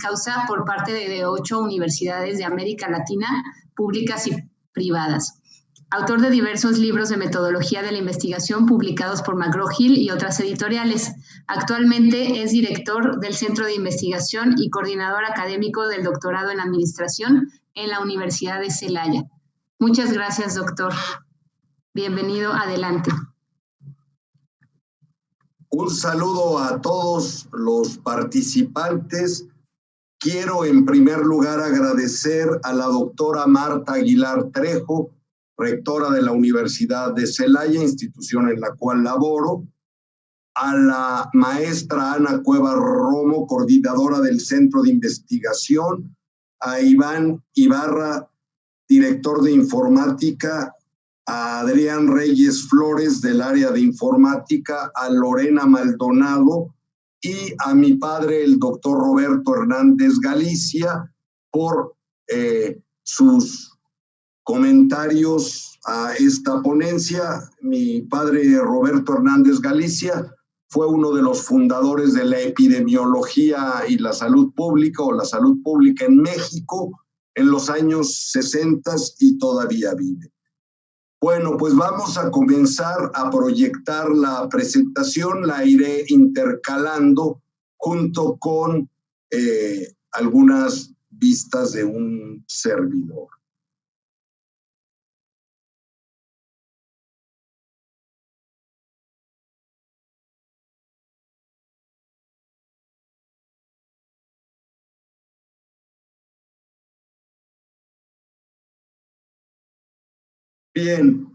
causa por parte de 8 universidades de América Latina, públicas y privadas. Autor de diversos libros de metodología de la investigación publicados por McGraw-Hill y otras editoriales. Actualmente es director del Centro de Investigación y coordinador académico del doctorado en Administración en la Universidad de Celaya. Muchas gracias, doctor. Bienvenido, adelante. Un saludo a todos los participantes. Quiero en primer lugar agradecer a la doctora Marta Aguilar Trejo, rectora de la Universidad de Celaya, institución en la cual laboro, a la maestra Ana Cuevas Romo, coordinadora del Centro de Investigación, a Iván Ibarra, director de Informática, a Adrián Reyes Flores del área de Informática, a Lorena Maldonado y a mi padre, el doctor Roberto Hernández Galicia, por sus comentarios a esta ponencia. Mi padre Roberto Hernández Galicia fue uno de los fundadores de la epidemiología y la salud pública o la salud pública en México en los años 60 y todavía vive. Bueno, pues vamos a comenzar a proyectar la presentación, la iré intercalando junto con algunas vistas de un servidor. Bien,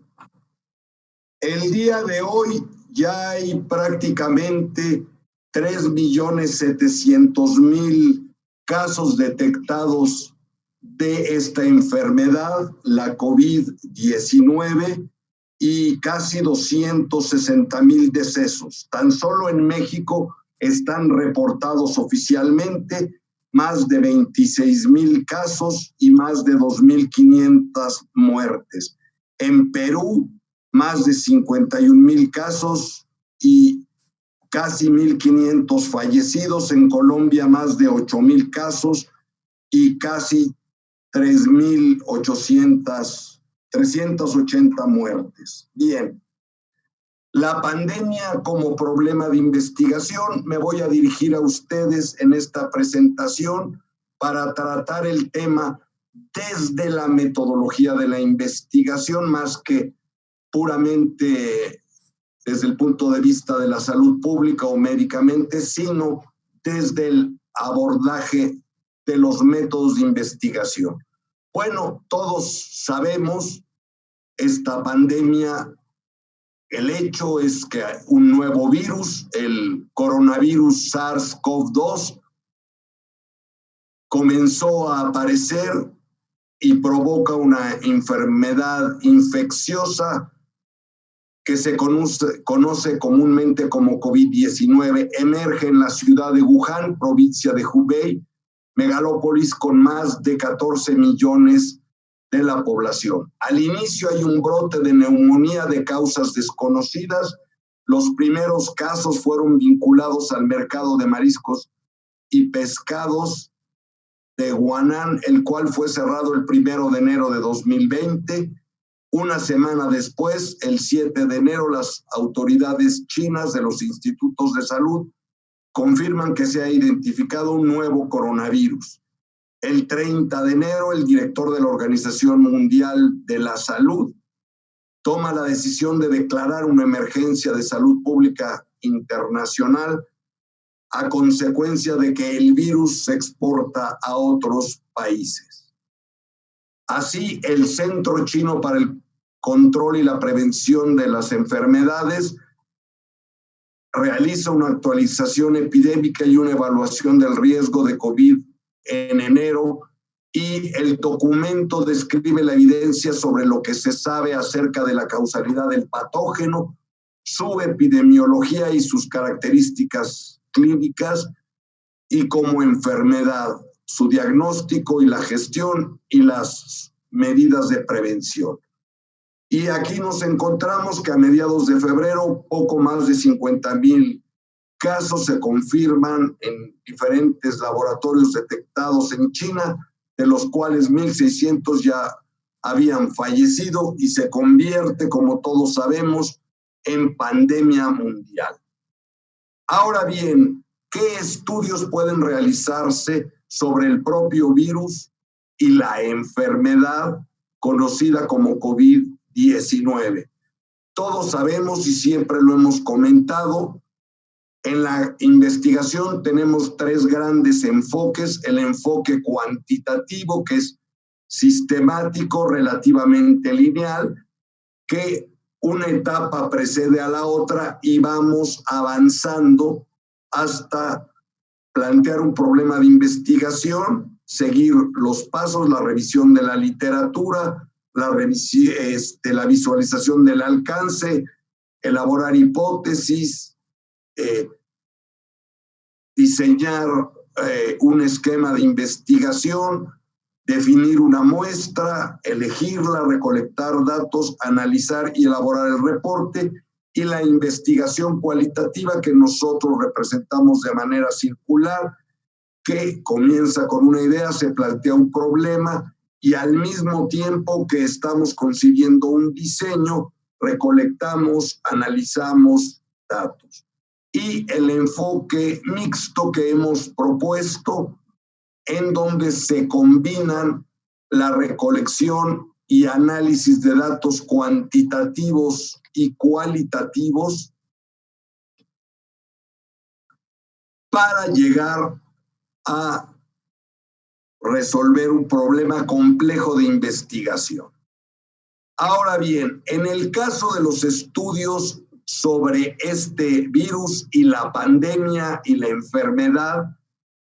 el día de hoy ya hay prácticamente 3.700.000 casos detectados de esta enfermedad, la COVID-19, y casi 260.000 decesos. Tan solo en México están reportados oficialmente más de 26.000 casos y más de 2.500 muertes. En Perú, más de 51.000 casos y casi 1.500 fallecidos. En Colombia, más de 8.000 casos y casi 380 muertes. Bien, la pandemia como problema de investigación. Me voy a dirigir a ustedes en esta presentación para tratar el tema desde la metodología de la investigación, más que puramente desde el punto de vista de la salud pública o médicamente, sino desde el abordaje de los métodos de investigación. Bueno, todos sabemos esta pandemia, el hecho es que un nuevo virus, el coronavirus SARS-CoV-2, comenzó a aparecer y provoca una enfermedad infecciosa que se conoce comúnmente como COVID-19. Emerge en la ciudad de Wuhan, provincia de Hubei, megalópolis con más de 14 millones de la población. Al inicio hay un brote de neumonía de causas desconocidas. Los primeros casos fueron vinculados al mercado de mariscos y pescados de Huanan, el cual fue cerrado el 1 de enero de 2020. Una semana después, el 7 de enero, las autoridades chinas de los institutos de salud confirman que se ha identificado un nuevo coronavirus. El 30 de enero, el director de la Organización Mundial de la Salud toma la decisión de declarar una emergencia de salud pública internacional a consecuencia de que el virus se exporta a otros países. Así, el Centro Chino para el Control y la Prevención de las Enfermedades realiza una actualización epidémica y una evaluación del riesgo de COVID en enero, y el documento describe la evidencia sobre lo que se sabe acerca de la causalidad del patógeno, su epidemiología y sus características clínicas, y como enfermedad, su diagnóstico y la gestión y las medidas de prevención. Y aquí nos encontramos que a mediados de febrero, poco más de 50.000 casos se confirman en diferentes laboratorios detectados en China, de los cuales 1.600 ya habían fallecido y se convierte, como todos sabemos, en pandemia mundial. Ahora bien, ¿qué estudios pueden realizarse sobre el propio virus y la enfermedad conocida como COVID-19? Todos sabemos y siempre lo hemos comentado, en la investigación tenemos tres grandes enfoques: el enfoque cuantitativo, que es sistemático, relativamente lineal, que una etapa precede a la otra y vamos avanzando hasta plantear un problema de investigación, seguir los pasos, la revisión de la literatura, la visualización del alcance, elaborar hipótesis, diseñar un esquema de investigación, definir una muestra, elegirla, recolectar datos, analizar y elaborar el reporte, y la investigación cualitativa que nosotros representamos de manera circular, que comienza con una idea, se plantea un problema y al mismo tiempo que estamos concibiendo un diseño, recolectamos, analizamos datos. Y el enfoque mixto que hemos propuesto, en donde se combinan la recolección y análisis de datos cuantitativos y cualitativos para llegar a resolver un problema complejo de investigación. Ahora bien, en el caso de los estudios sobre este virus y la pandemia y la enfermedad,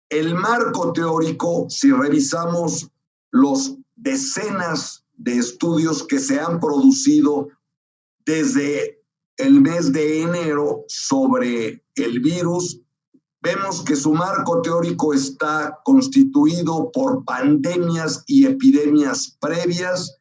el marco teórico, si revisamos los decenas de estudios que se han producido desde el mes de enero sobre el virus, vemos que su marco teórico está constituido por pandemias y epidemias previas.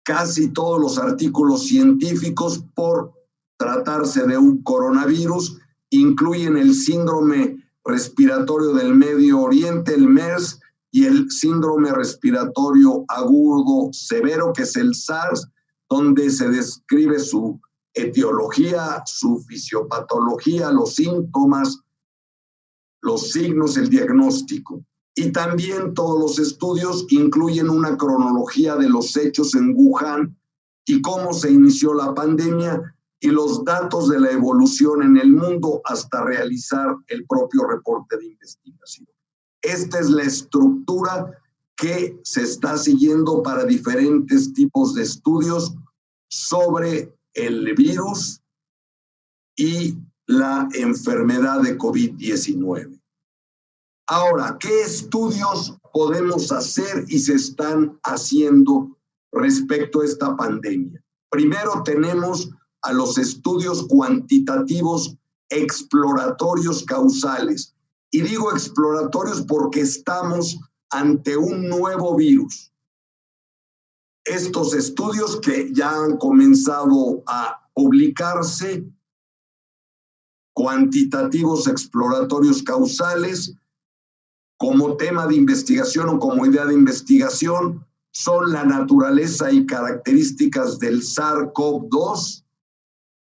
Casi todos los artículos científicos, por tratarse de un coronavirus, incluyen el síndrome respiratorio del Medio Oriente, el MERS, y el síndrome respiratorio agudo severo, que es el SARS, donde se describe su etiología, su fisiopatología, los síntomas, los signos, el diagnóstico. Y también todos los estudios incluyen una cronología de los hechos en Wuhan y cómo se inició la pandemia y los datos de la evolución en el mundo hasta realizar el propio reporte de investigación. Esta es la estructura que se está siguiendo para diferentes tipos de estudios sobre el virus y la enfermedad de COVID-19. Ahora, ¿qué estudios podemos hacer y se están haciendo respecto a esta pandemia? Primero tenemos a los estudios cuantitativos exploratorios causales. Y digo exploratorios porque estamos ante un nuevo virus. Estos estudios que ya han comenzado a publicarse, cuantitativos exploratorios causales, como tema de investigación o como idea de investigación, son la naturaleza y características del SARS-CoV-2.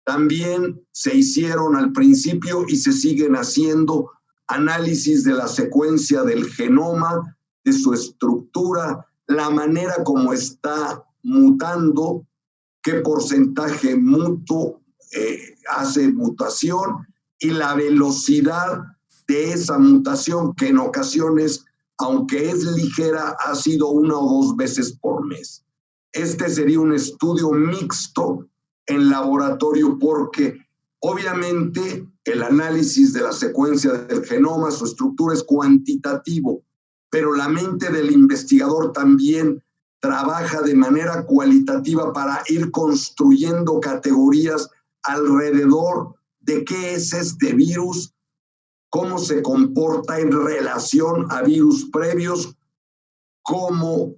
También se hicieron al principio y se siguen haciendo análisis de la secuencia del genoma, de su estructura, la manera como está mutando, qué porcentaje hace mutación y la velocidad de esa mutación, que en ocasiones, aunque es ligera, ha sido 1 o 2 veces por mes. Este sería un estudio mixto en laboratorio porque obviamente el análisis de la secuencia del genoma, su estructura, es cuantitativo, pero la mente del investigador también trabaja de manera cualitativa para ir construyendo categorías alrededor de qué es este virus, cómo se comporta en relación a virus previos como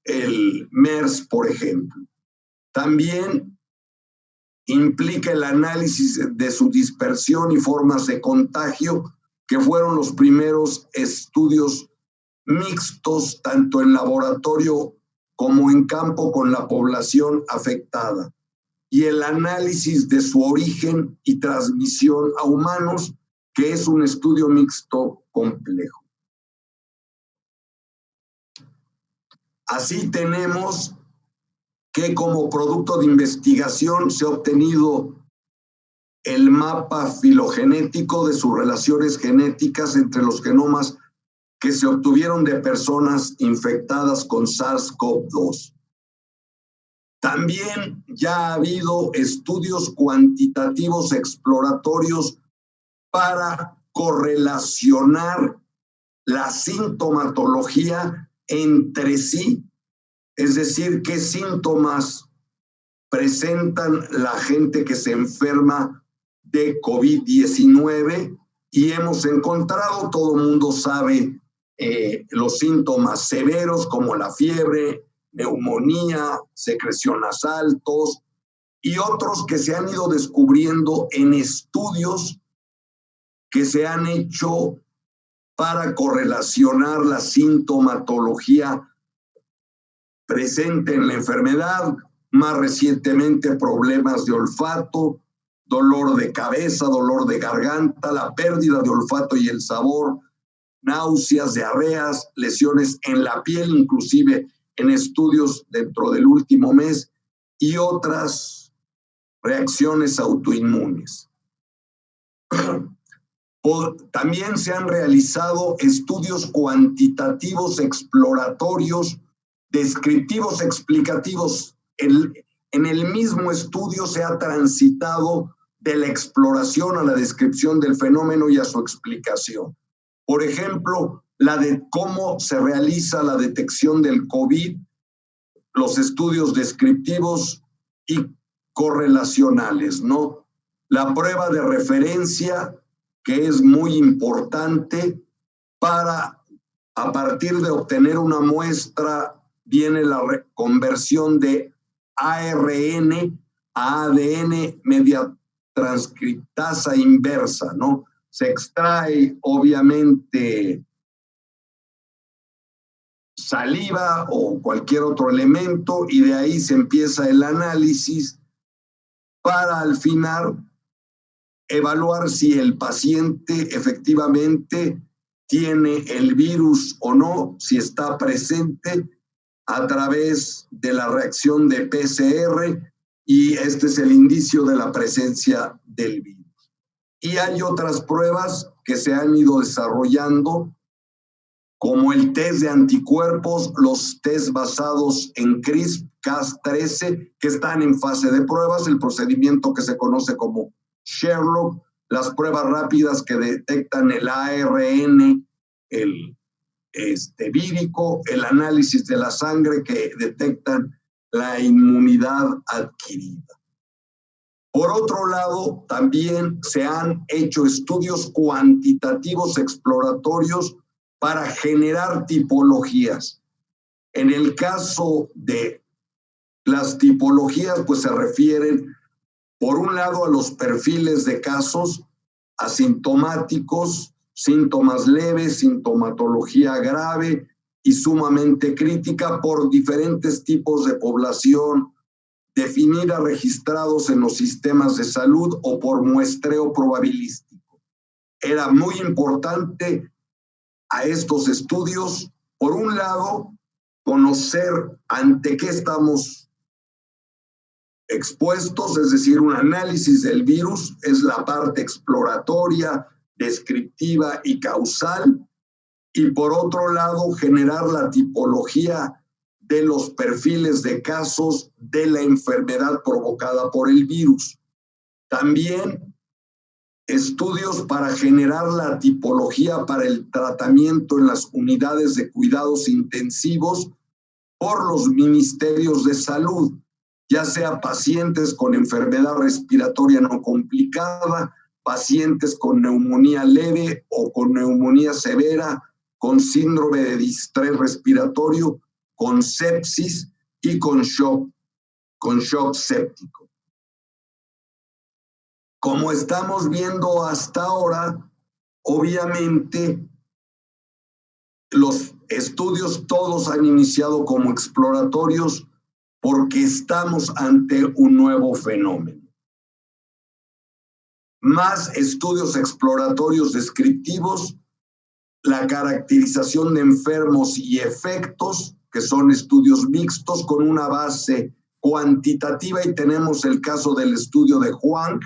el MERS, por ejemplo. También implica el análisis de su dispersión y formas de contagio, que fueron los primeros estudios mixtos, tanto en laboratorio como en campo, con la población afectada, y el análisis de su origen y transmisión a humanos, que es un estudio mixto complejo. Así tenemos que como producto de investigación se ha obtenido el mapa filogenético de sus relaciones genéticas entre los genomas que se obtuvieron de personas infectadas con SARS-CoV-2. También ya ha habido estudios cuantitativos exploratorios para correlacionar la sintomatología entre sí, es decir, qué síntomas presentan la gente que se enferma de COVID-19, y hemos encontrado, todo el mundo sabe, los síntomas severos como la fiebre, neumonía, secreción nasal, tos, y otros que se han ido descubriendo en estudios que se han hecho para correlacionar la sintomatología presente en la enfermedad, más recientemente problemas de olfato, dolor de cabeza, dolor de garganta, la pérdida de olfato y el sabor, náuseas, diarreas, lesiones en la piel, inclusive en estudios dentro del último mes, y otras reacciones autoinmunes. También se han realizado estudios cuantitativos exploratorios, descriptivos, explicativos. En el mismo estudio se ha transitado de la exploración a la descripción del fenómeno y a su explicación. Por ejemplo, la de cómo se realiza la detección del COVID, los estudios descriptivos y correlacionales, ¿no? La prueba de referencia, que es muy importante para, a partir de obtener una muestra, viene la conversión de ARN a ADN media transcriptasa inversa, ¿no? Se extrae, obviamente, saliva o cualquier otro elemento, y de ahí se empieza el análisis para al final evaluar si el paciente efectivamente tiene el virus o no, si está presente a través de la reacción de PCR, y este es el indicio de la presencia del virus. Y hay otras pruebas que se han ido desarrollando, como el test de anticuerpos, los test basados en CRISPR-Cas13, que están en fase de pruebas, el procedimiento que se conoce como Sherlock, las pruebas rápidas que detectan el ARN, el vírico, el análisis de la sangre que detectan la inmunidad adquirida. Por otro lado, también se han hecho estudios cuantitativos exploratorios para generar tipologías. En el caso de las tipologías, pues se refieren, por un lado, a los perfiles de casos asintomáticos, síntomas leves, sintomatología grave y sumamente crítica, por diferentes tipos de población definida, registrados en los sistemas de salud o por muestreo probabilístico. Era muy importante a estos estudios, por un lado, conocer ante qué estamos expuestos, es decir, un análisis del virus es la parte exploratoria, descriptiva y causal, y por otro lado, generar la tipología de los perfiles de casos de la enfermedad provocada por el virus. También estudios para generar la tipología para el tratamiento en las unidades de cuidados intensivos por los ministerios de salud, ya sea pacientes con enfermedad respiratoria no complicada, pacientes con neumonía leve o con neumonía severa, con síndrome de distrés respiratorio, con sepsis y con shock séptico. como estamos viendo hasta ahora, obviamente los estudios todos han iniciado como exploratorios porque estamos ante un nuevo fenómeno. Más estudios exploratorios descriptivos, la caracterización de enfermos y efectos, que son estudios mixtos con una base cuantitativa, y tenemos el caso del estudio de Huang,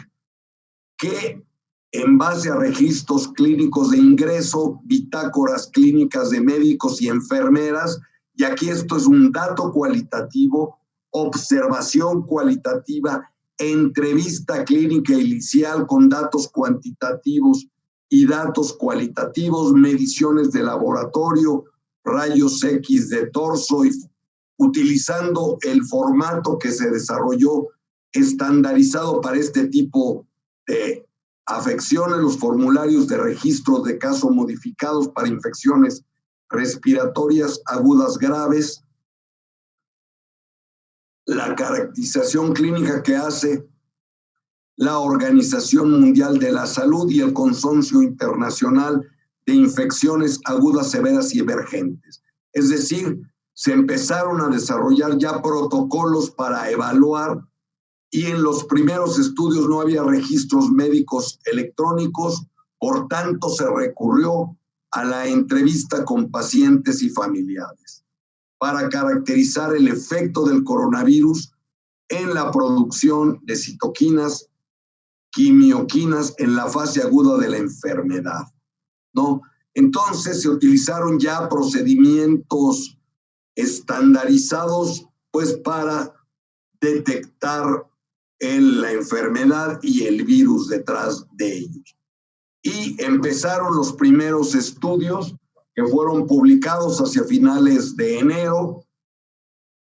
que en base a registros clínicos de ingreso, bitácoras clínicas de médicos y enfermeras, y aquí esto es un dato cualitativo, observación cualitativa, entrevista clínica inicial con datos cuantitativos y datos cualitativos, mediciones de laboratorio, rayos X de torso, y utilizando el formato que se desarrolló estandarizado para este tipo de afecciones, los formularios de registro de caso modificados para infecciones respiratorias agudas graves, la caracterización clínica que hace la Organización Mundial de la Salud y el Consorcio Internacional de Infecciones Agudas Severas y Emergentes. Es decir, se empezaron a desarrollar ya protocolos para evaluar, y en los primeros estudios no había registros médicos electrónicos, por tanto se recurrió a la entrevista con pacientes y familiares para caracterizar el efecto del coronavirus en la producción de citoquinas, quimioquinas en la fase aguda de la enfermedad, ¿no? Entonces se utilizaron ya procedimientos estandarizados, pues, para detectar la enfermedad y el virus detrás de ellos. Y empezaron los primeros estudios que fueron publicados hacia finales de enero,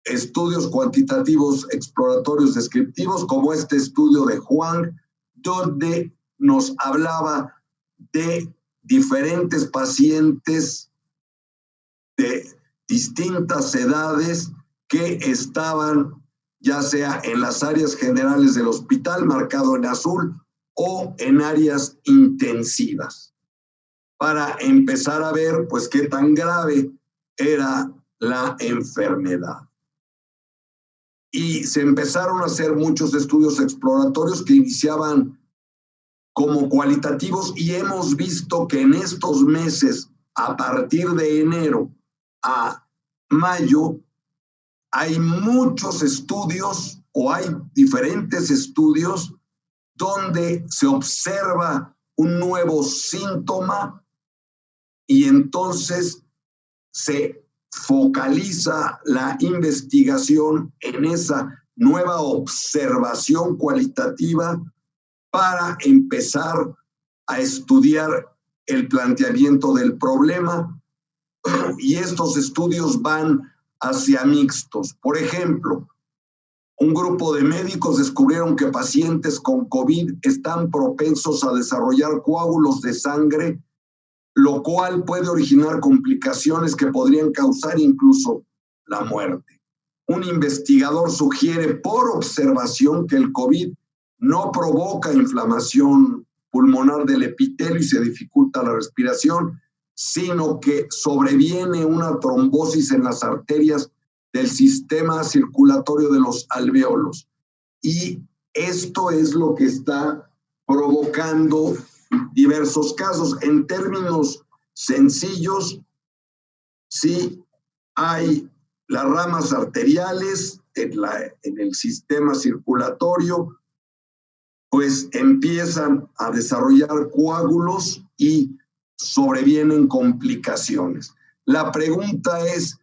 estudios cuantitativos exploratorios descriptivos, como este estudio de Huang, donde nos hablaba de diferentes pacientes de distintas edades que estaban ya sea en las áreas generales del hospital, marcado en azul, o en áreas intensivas, para empezar a ver, pues, qué tan grave era la enfermedad. Y se empezaron a hacer muchos estudios exploratorios que iniciaban como cualitativos, y hemos visto que en estos meses, a partir de enero a mayo, hay muchos estudios, o hay diferentes estudios donde se observa un nuevo síntoma, y entonces se focaliza la investigación en esa nueva observación cualitativa para empezar a estudiar el planteamiento del problema, y estos estudios van hacia mixtos. Por ejemplo, un grupo de médicos descubrieron que pacientes con COVID están propensos a desarrollar coágulos de sangre, lo cual puede originar complicaciones que podrían causar incluso la muerte. Un investigador sugiere por observación que el COVID no provoca inflamación pulmonar del epitelio y se dificulta la respiración, sino que sobreviene una trombosis en las arterias del sistema circulatorio de los alvéolos. Y esto es lo que está provocando diversos casos. En términos sencillos, sí hay las ramas arteriales en el sistema circulatorio, pues empiezan a desarrollar coágulos y sobrevienen complicaciones. La pregunta es,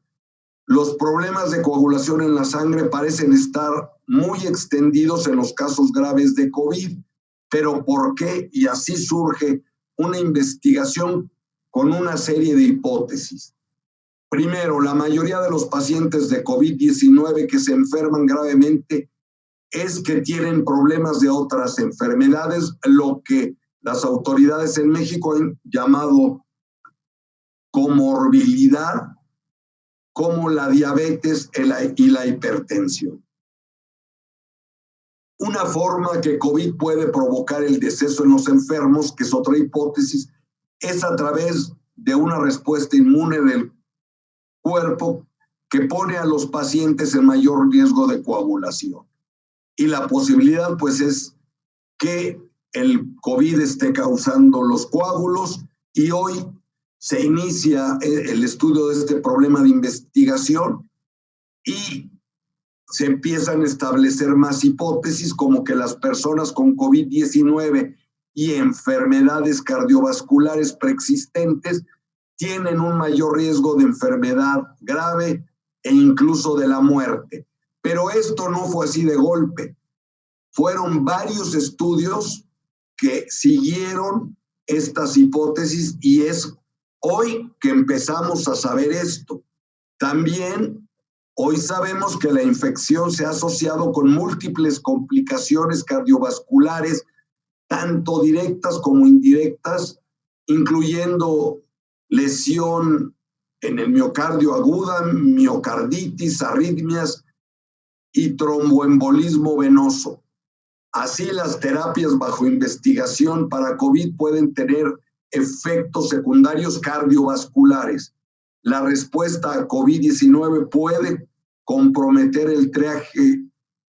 los problemas de coagulación en la sangre parecen estar muy extendidos en los casos graves de COVID, pero ¿por qué? Y así surge una investigación con una serie de hipótesis. Primero, la mayoría de los pacientes de COVID-19 que se enferman gravemente es que tienen problemas de otras enfermedades, lo que las autoridades en México han llamado comorbilidad, como la diabetes y la hipertensión. Una forma que COVID puede provocar el deceso en los enfermos, que es otra hipótesis, es a través de una respuesta inmune del cuerpo que pone a los pacientes en mayor riesgo de coagulación. Y la posibilidad, pues, es que el COVID esté causando los coágulos, y hoy se inicia el estudio de este problema de investigación y se empiezan a establecer más hipótesis, como que las personas con COVID-19 y enfermedades cardiovasculares preexistentes tienen un mayor riesgo de enfermedad grave e incluso de la muerte. Pero esto no fue así de golpe. Fueron varios estudios que siguieron estas hipótesis, y es hoy que empezamos a saber esto. También hoy sabemos que la infección se ha asociado con múltiples complicaciones cardiovasculares, tanto directas como indirectas, incluyendo lesión en el miocardio aguda, miocarditis, arritmias y tromboembolismo venoso. Así, las terapias bajo investigación para COVID pueden tener efectos secundarios cardiovasculares. La respuesta a COVID-19 puede comprometer el triaje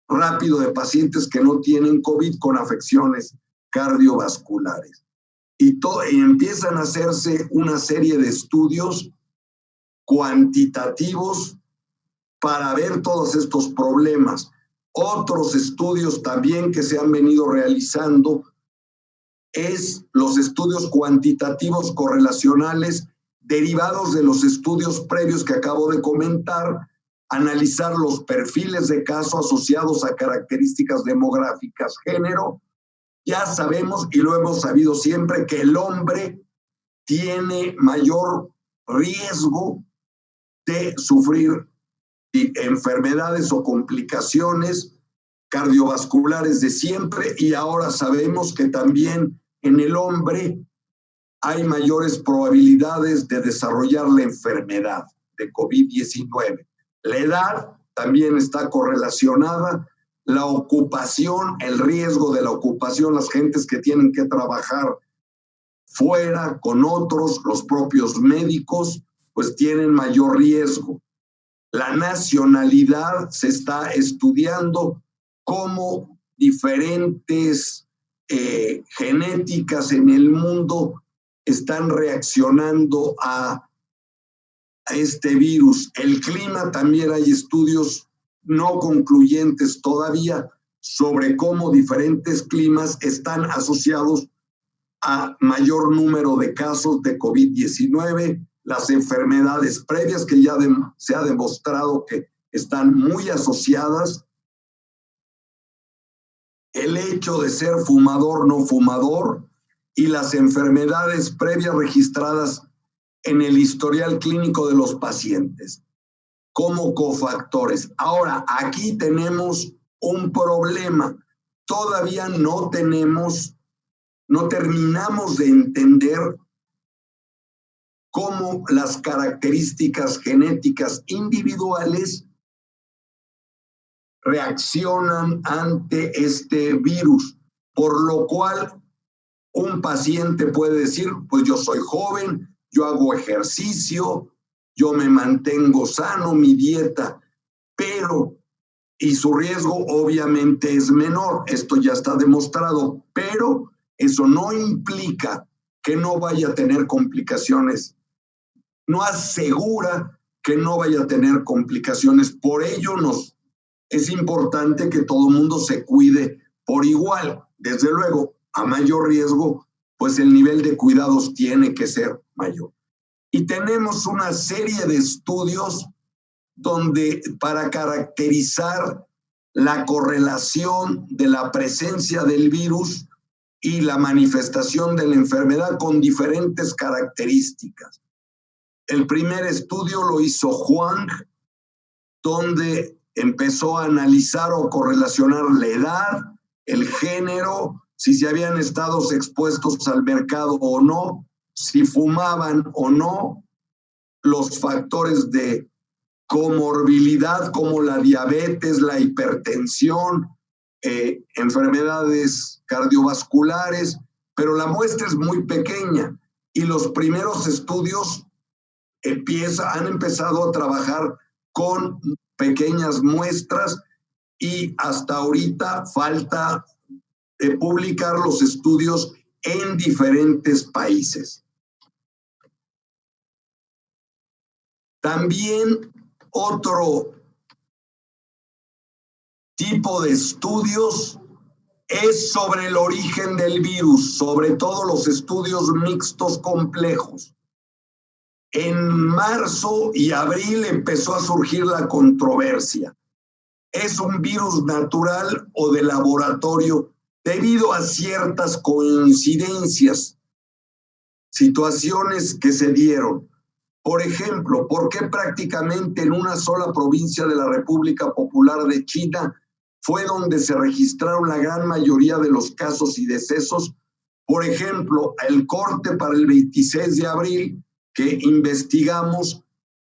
rápido de pacientes que no tienen COVID con afecciones cardiovasculares. Y empiezan a hacerse una serie de estudios cuantitativos para ver todos estos problemas. Otros estudios también que se han venido realizando es los estudios cuantitativos correlacionales derivados de los estudios previos que acabo de comentar, analizar los perfiles de caso asociados a características demográficas, género. Ya sabemos, y lo hemos sabido siempre, que el hombre tiene mayor riesgo de sufrir enfermedades o complicaciones cardiovasculares de siempre, y ahora sabemos que también en el hombre hay mayores probabilidades de desarrollar la enfermedad de COVID-19. La edad también está correlacionada, la ocupación, el riesgo de la ocupación, las gentes que tienen que trabajar fuera con otros, los propios médicos, pues tienen mayor riesgo. La nacionalidad, se está estudiando cómo diferentes genéticas en el mundo están reaccionando a este virus. El clima, también hay estudios no concluyentes todavía sobre cómo diferentes climas están asociados a mayor número de casos de COVID-19, las enfermedades previas que ya se ha demostrado que están muy asociadas, el hecho de ser fumador, no fumador, y las enfermedades previas registradas en el historial clínico de los pacientes como cofactores. Ahora, aquí tenemos un problema. Todavía no terminamos de entender cómo las características genéticas individuales reaccionan ante este virus, por lo cual un paciente puede decir, pues yo soy joven, yo hago ejercicio, yo me mantengo sano, mi dieta, y su riesgo obviamente es menor, esto ya está demostrado, pero eso no implica que no vaya a tener complicaciones, no asegura que no vaya a tener complicaciones. Por ello es importante que todo el mundo se cuide por igual. Desde luego, a mayor riesgo, pues el nivel de cuidados tiene que ser mayor. Y tenemos una serie de estudios donde, para caracterizar la correlación de la presencia del virus y la manifestación de la enfermedad con diferentes características. El primer estudio lo hizo Huang, donde empezó a analizar o correlacionar la edad, el género, si se habían estado expuestos al mercado o no, si fumaban o no, los factores de comorbilidad como la diabetes, la hipertensión, enfermedades cardiovasculares, pero la muestra es muy pequeña y los primeros estudios han empezado a trabajar con pequeñas muestras y hasta ahorita falta publicar los estudios en diferentes países. También otro tipo de estudios es sobre el origen del virus, sobre todo los estudios mixtos complejos. En marzo y abril empezó a surgir la controversia. ¿Es un virus natural o de laboratorio? Debido a ciertas coincidencias, situaciones que se dieron. Por ejemplo, ¿por qué prácticamente en una sola provincia de la República Popular de China fue donde se registraron la gran mayoría de los casos y decesos? Por ejemplo, el corte para el 26 de abril que investigamos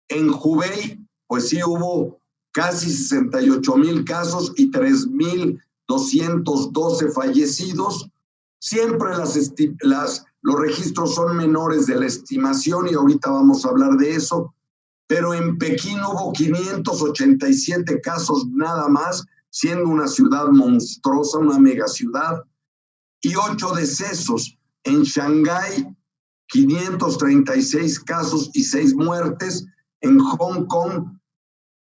en Hubei, pues sí hubo casi 68,000 casos y 3,212 fallecidos. Siempre los registros son menores de la estimación y ahorita vamos a hablar de eso, pero en Pekín hubo 587 casos nada más, siendo una ciudad monstruosa, una megaciudad, y 8 decesos. En Shanghái, 536 casos y 6 muertes. En Hong Kong,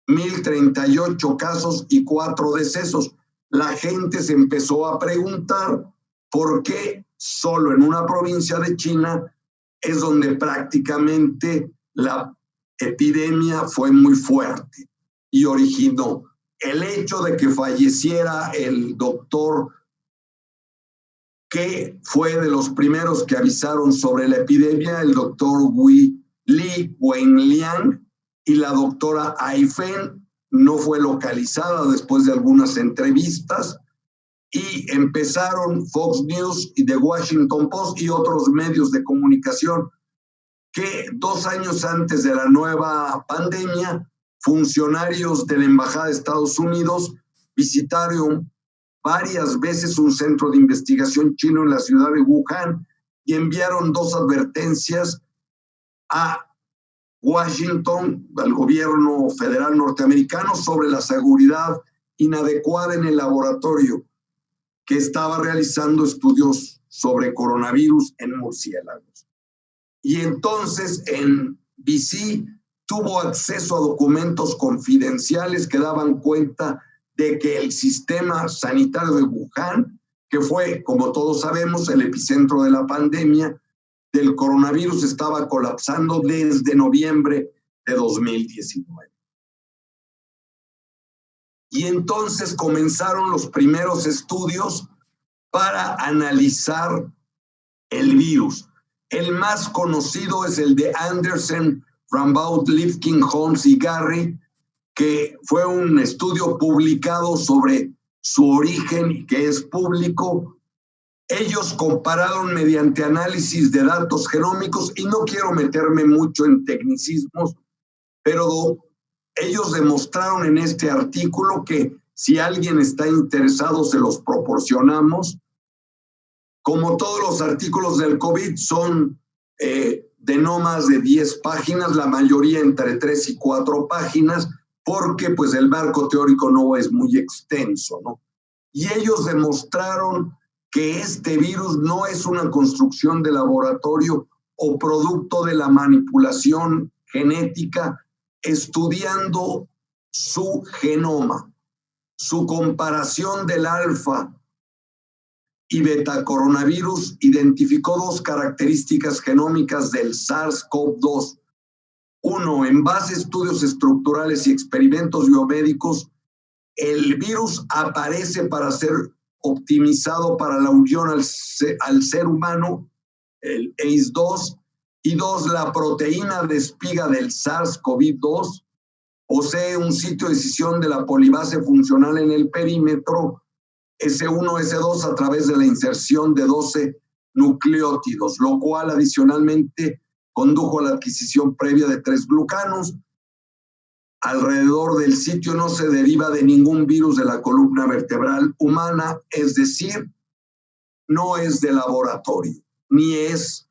1,038 casos y 4 decesos. La gente se empezó a preguntar por qué solo en una provincia de China es donde prácticamente la epidemia fue muy fuerte y originó el hecho de que falleciera el doctor que fue de los primeros que avisaron sobre la epidemia, el doctor Li Wenliang, y la doctora Ai Feng no fue localizada después de algunas entrevistas, y empezaron Fox News y The Washington Post y otros medios de comunicación que 2 años antes de la nueva pandemia, funcionarios de la Embajada de Estados Unidos visitaron varias veces un centro de investigación chino en la ciudad de Wuhan y enviaron 2 advertencias a Washington, al gobierno federal norteamericano, sobre la seguridad inadecuada en el laboratorio que estaba realizando estudios sobre coronavirus en murciélagos. Y entonces en BC tuvo acceso a documentos confidenciales que daban cuenta de que el sistema sanitario de Wuhan, que fue, como todos sabemos, el epicentro de la pandemia del coronavirus, estaba colapsando desde noviembre de 2019. Y entonces comenzaron los primeros estudios para analizar el virus. El más conocido es el de Anderson, Rambaud, Lifkin, Holmes y Garry, que fue un estudio publicado sobre su origen, que es público. Ellos compararon mediante análisis de datos genómicos, y no quiero meterme mucho en tecnicismos, pero ellos demostraron en este artículo que si alguien está interesado se los proporcionamos. Como todos los artículos del COVID son de no más de 10 páginas, la mayoría entre 3 y 4 páginas, porque pues el marco teórico no es muy extenso, ¿no? Y ellos demostraron que este virus no es una construcción de laboratorio o producto de la manipulación genética, estudiando su genoma, su comparación del alfa y beta coronavirus identificó 2 características genómicas del SARS-CoV-2. Uno, en base a estudios estructurales y experimentos biomédicos, el virus aparece para ser optimizado para la unión al ser humano, el ACE2, y 2, la proteína de espiga del SARS-CoV-2 posee un sitio de escisión de la polibase funcional en el perímetro S1, S2 a través de la inserción de 12 nucleótidos, lo cual adicionalmente condujo a la adquisición previa de 3 glucanos. alrededor del sitio no se deriva de ningún virus de la columna vertebral humana, es decir, no es de laboratorio, ni es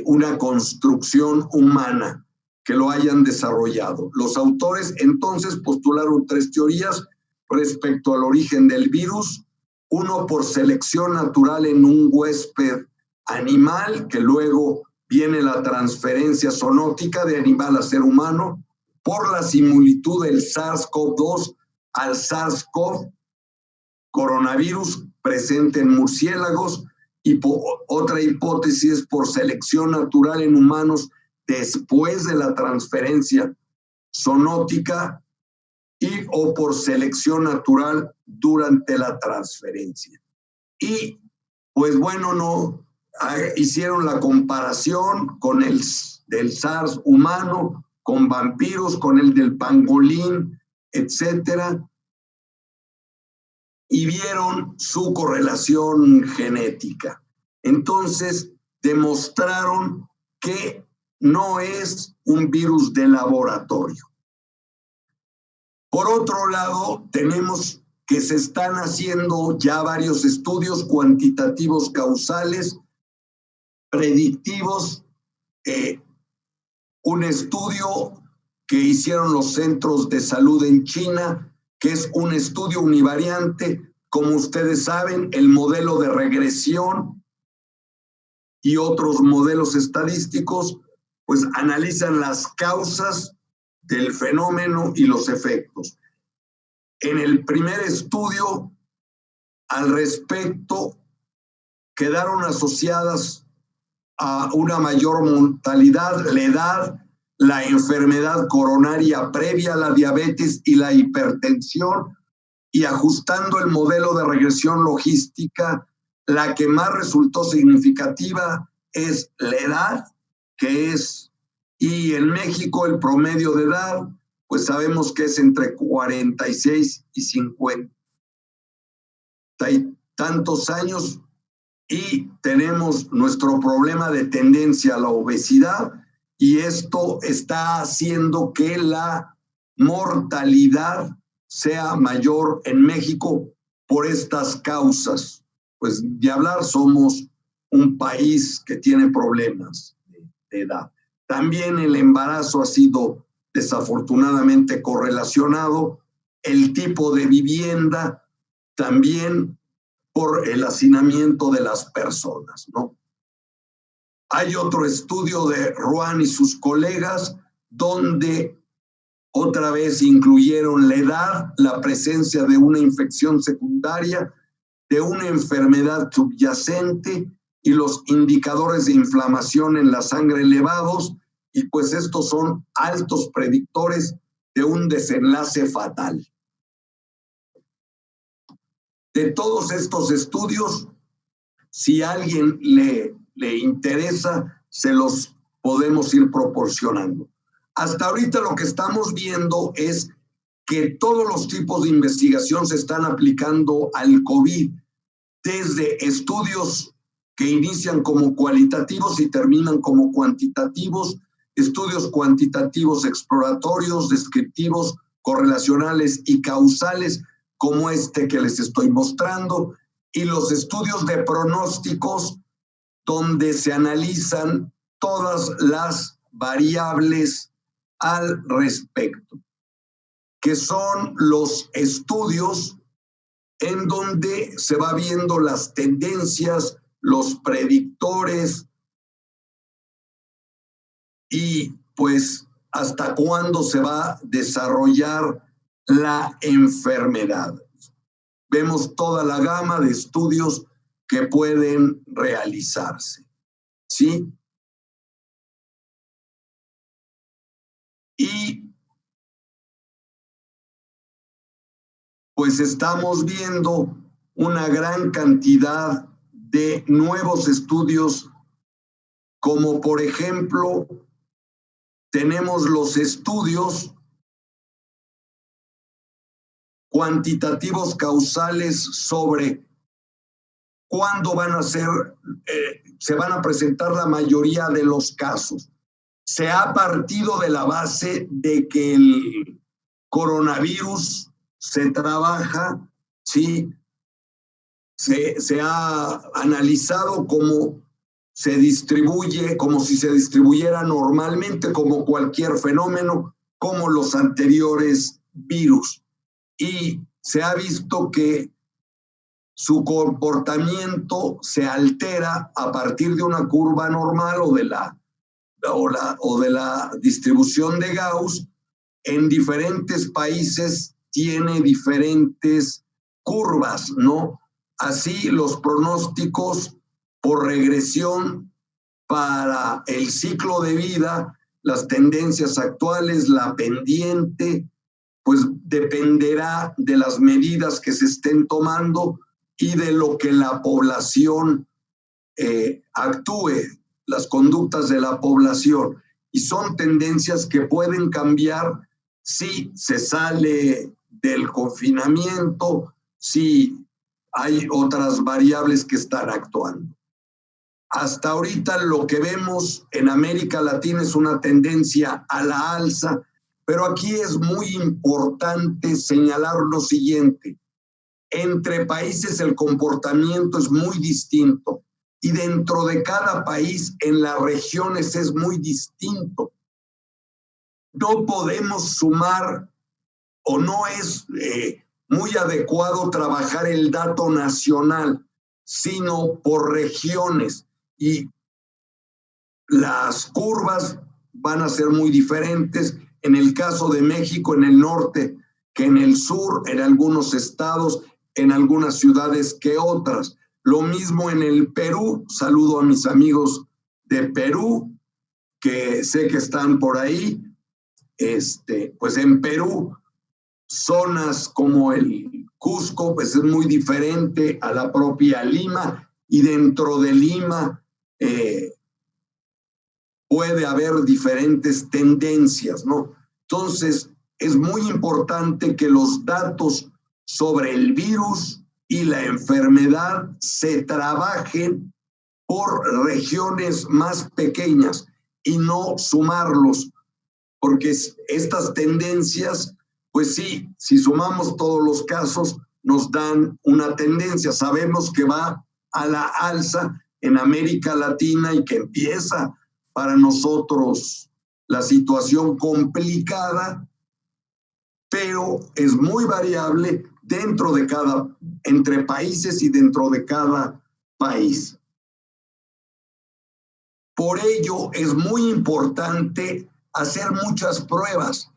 una construcción humana que lo hayan desarrollado. Los autores entonces postularon 3 teorías respecto al origen del virus: uno por selección natural en un huésped animal, que luego viene la transferencia zoonótica de animal a ser humano, por la similitud del SARS-CoV-2 al SARS-CoV, coronavirus presente en murciélagos, y otra hipótesis por selección natural en humanos después de la transferencia zoonótica o por selección natural durante la transferencia. Y pues bueno, hicieron la comparación con el del SARS humano, con vampiros, con el del pangolín, etcétera, y vieron su correlación genética. Entonces demostraron que no es un virus de laboratorio. Por otro lado, tenemos que se están haciendo ya varios estudios cuantitativos causales, predictivos. Un estudio que hicieron los centros de salud en China, que es un estudio univariante. Como ustedes saben, el modelo de regresión y otros modelos estadísticos pues analizan las causas del fenómeno y los efectos. En el primer estudio, al respecto, quedaron asociadas a una mayor mortalidad la edad, la enfermedad coronaria previa a la diabetes y la hipertensión, y ajustando el modelo de regresión logística, la que más resultó significativa es la edad, que es, y en México el promedio de edad, pues sabemos que es entre 46 y 50 y tantos años, y tenemos nuestro problema de tendencia a la obesidad, y esto está haciendo que la mortalidad sea mayor en México por estas causas. Pues de hablar, somos un país que tiene problemas de edad. También el embarazo ha sido desafortunadamente correlacionado, el tipo de vivienda, también por el hacinamiento de las personas, ¿no? Hay otro estudio de Ruan y sus colegas donde otra vez incluyeron la edad, la presencia de una infección secundaria, de una enfermedad subyacente y los indicadores de inflamación en la sangre elevados, y pues estos son altos predictores de un desenlace fatal. De todos estos estudios, si a alguien le interesa, se los podemos ir proporcionando. Hasta ahorita lo que estamos viendo es que todos los tipos de investigación se están aplicando al COVID, desde estudios que inician como cualitativos y terminan como cuantitativos, estudios cuantitativos exploratorios, descriptivos, correlacionales y causales, como este que les estoy mostrando, y los estudios de pronósticos, donde se analizan todas las variables al respecto, que son los estudios en donde se va viendo las tendencias, los predictores y pues hasta cuándo se va a desarrollar la enfermedad. Vemos toda la gama de estudios que pueden realizarse, ¿sí? Y pues estamos viendo una gran cantidad de nuevos estudios, como por ejemplo, tenemos los estudios cuantitativos causales sobre cuándo van a ser, se van a presentar la mayoría de los casos. Se ha partido de la base de que coronavirus se trabaja, ¿sí? Se ha analizado cómo se distribuye, como si se distribuyera normalmente, como cualquier fenómeno, como los anteriores virus. Y se ha visto que su comportamiento se altera a partir de una curva normal o de la distribución de Gauss. En diferentes países tiene diferentes curvas, ¿no? Así los pronósticos por regresión para el ciclo de vida, las tendencias actuales, la pendiente, pues dependerá de las medidas que se estén tomando y de lo que la población actúe, las conductas de la población. Y son tendencias que pueden cambiar si se sale del confinamiento, si hay otras variables que están actuando. Hasta ahorita lo que vemos en América Latina es una tendencia a la alza, pero aquí es muy importante señalar lo siguiente. Entre países el comportamiento es muy distinto y dentro de cada país en las regiones es muy distinto. No podemos sumar o no es muy adecuado trabajar el dato nacional, sino por regiones. Y las curvas van a ser muy diferentes. En el caso de México, en el norte, que en el sur, en algunos estados, en algunas ciudades que otras. Lo mismo en el Perú. Saludo a mis amigos de Perú, que sé que están por ahí. Pues en Perú, zonas como el Cusco, pues es muy diferente a la propia Lima, y dentro de Lima puede haber diferentes tendencias, ¿no? Entonces, es muy importante que los datos sobre el virus y la enfermedad se trabajen por regiones más pequeñas y no sumarlos, porque estas tendencias, pues sí, si sumamos todos los casos, nos dan una tendencia. Sabemos que va a la alza en América Latina y que empieza para nosotros la situación complicada, pero es muy variable dentro de entre países y dentro de cada país. Por ello es muy importante hacer muchas pruebas.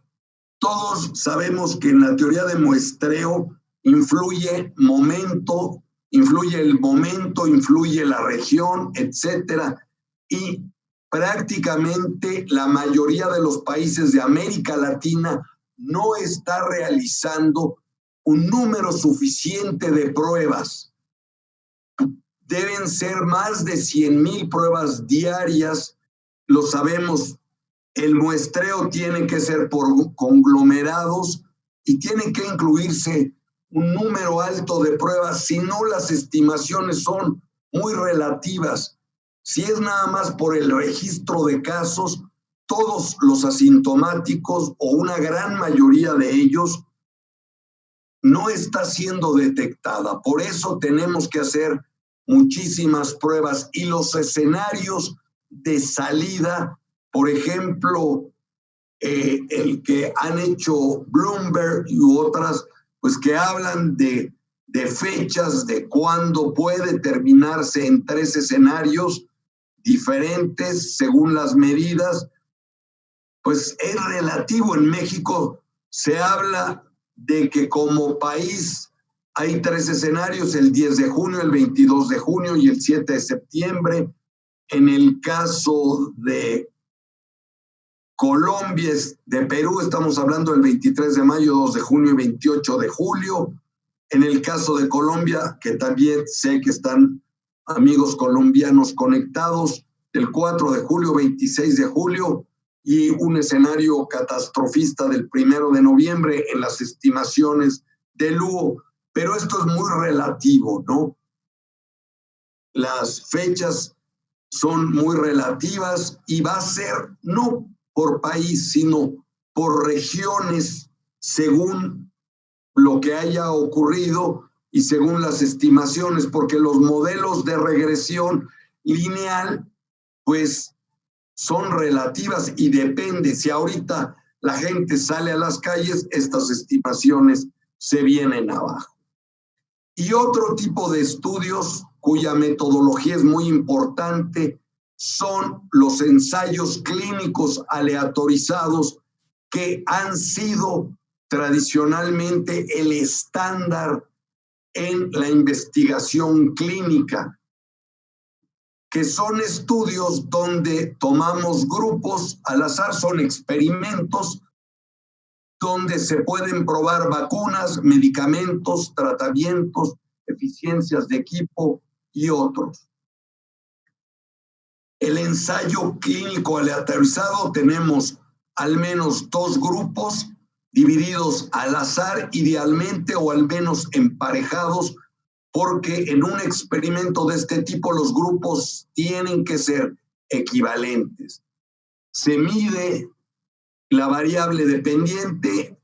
Todos sabemos que en la teoría de muestreo influye el momento, influye la región, etcétera. Y prácticamente la mayoría de los países de América Latina no está realizando un número suficiente de pruebas. Deben ser más de 100,000 pruebas diarias. Lo sabemos, el muestreo tiene que ser por conglomerados y tiene que incluirse un número alto de pruebas, si no las estimaciones son muy relativas. Si es nada más por el registro de casos, todos los asintomáticos o una gran mayoría de ellos no está siendo detectada. Por eso tenemos que hacer muchísimas pruebas y los escenarios de salida, por ejemplo, el que han hecho Bloomberg y otras, pues que hablan de fechas, de cuándo puede terminarse en 3 escenarios diferentes según las medidas, pues es relativo. En México se habla de que como país hay 3 escenarios, el 10 de junio, el 22 de junio y el 7 de septiembre. En el caso de Colombia, de Perú, estamos hablando del 23 de mayo, 2 de junio y 28 de julio. En el caso de Colombia, que también sé que están amigos colombianos conectados, el 4 de julio, 26 de julio y un escenario catastrofista del 1 de noviembre en las estimaciones del Hugo. Pero esto es muy relativo, ¿no? Las fechas son muy relativas y va a ser no por país, sino por regiones según lo que haya ocurrido y según las estimaciones, porque los modelos de regresión lineal, pues, son relativas y depende. Si ahorita la gente sale a las calles, estas estimaciones se vienen abajo. Y otro tipo de estudios cuya metodología es muy importante son los ensayos clínicos aleatorizados, que han sido tradicionalmente el estándar en la investigación clínica, que son estudios donde tomamos grupos al azar, son experimentos donde se pueden probar vacunas, medicamentos, tratamientos, eficiencias de equipo y otros. El ensayo clínico aleatorizado, tenemos al menos 2 grupos divididos al azar, idealmente, o al menos emparejados, porque en un experimento de este tipo los grupos tienen que ser equivalentes. Se mide la variable dependiente,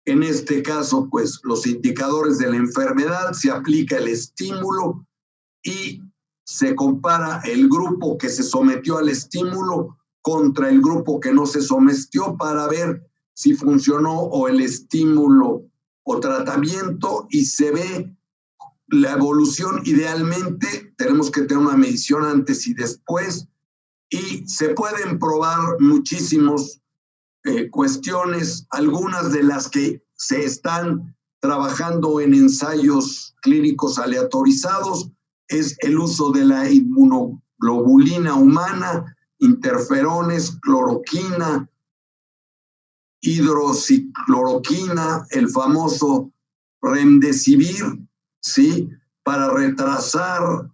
en este caso, pues, los indicadores de la enfermedad, se aplica el estímulo y se compara el grupo que se sometió al estímulo contra el grupo que no se sometió para ver si funcionó o el estímulo o tratamiento, y se ve la evolución. Idealmente tenemos que tener una medición antes y después, y se pueden probar muchísimas cuestiones, algunas de las que se están trabajando en ensayos clínicos aleatorizados es el uso de la inmunoglobulina humana, interferones, cloroquina, hidroxicloroquina, el famoso remdesivir, ¿sí?, para retrasar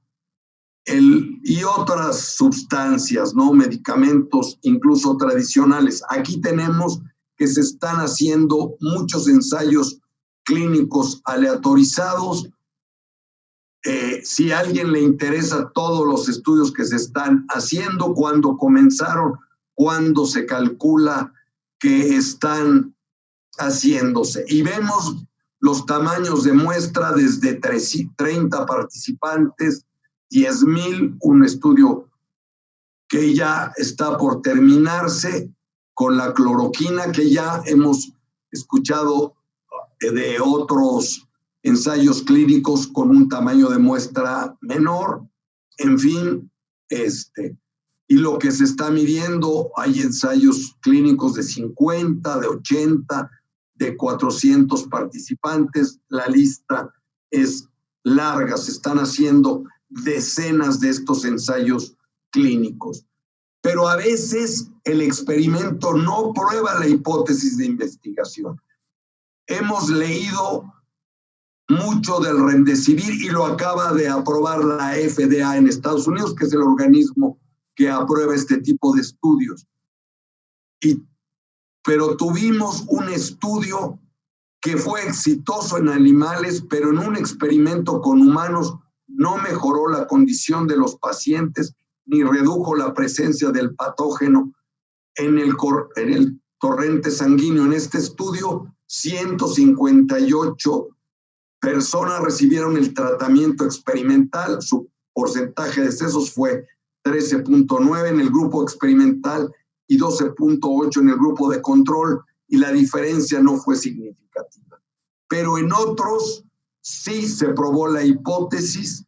y otras sustancias, ¿no?, medicamentos incluso tradicionales. Aquí tenemos que se están haciendo muchos ensayos clínicos aleatorizados. Si a alguien le interesa todos los estudios que se están haciendo, cuándo comenzaron, cuándo se calcula que están haciéndose. Y vemos los tamaños de muestra desde 30 participantes, 10,000, un estudio que ya está por terminarse con la cloroquina, que ya hemos escuchado de otros ensayos clínicos con un tamaño de muestra menor, en fin, y lo que se está midiendo, hay ensayos clínicos de 50, de 80, de 400 participantes, la lista es larga, se están haciendo decenas de estos ensayos clínicos. Pero a veces el experimento no prueba la hipótesis de investigación. Hemos leído mucho del remdesivir y lo acaba de aprobar la FDA en Estados Unidos, que es el organismo que aprueba este tipo de estudios. Pero tuvimos un estudio que fue exitoso en animales, pero en un experimento con humanos no mejoró la condición de los pacientes ni redujo la presencia del patógeno en el torrente sanguíneo. En este estudio, 158 personas recibieron el tratamiento experimental. Su porcentaje de decesos fue 13.9 en el grupo experimental y 12.8 en el grupo de control, y la diferencia no fue significativa. Pero en otros sí se probó la hipótesis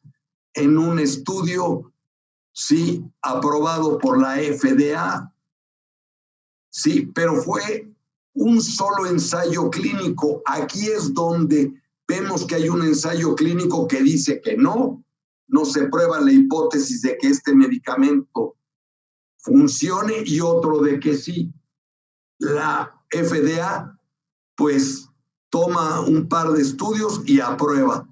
en un estudio, sí, aprobado por la FDA, sí, pero fue un solo ensayo clínico. Aquí es donde vemos que hay un ensayo clínico que dice que no se prueba la hipótesis de que este medicamento funcione, y otro de que sí. La FDA pues toma un par de estudios y aprueba.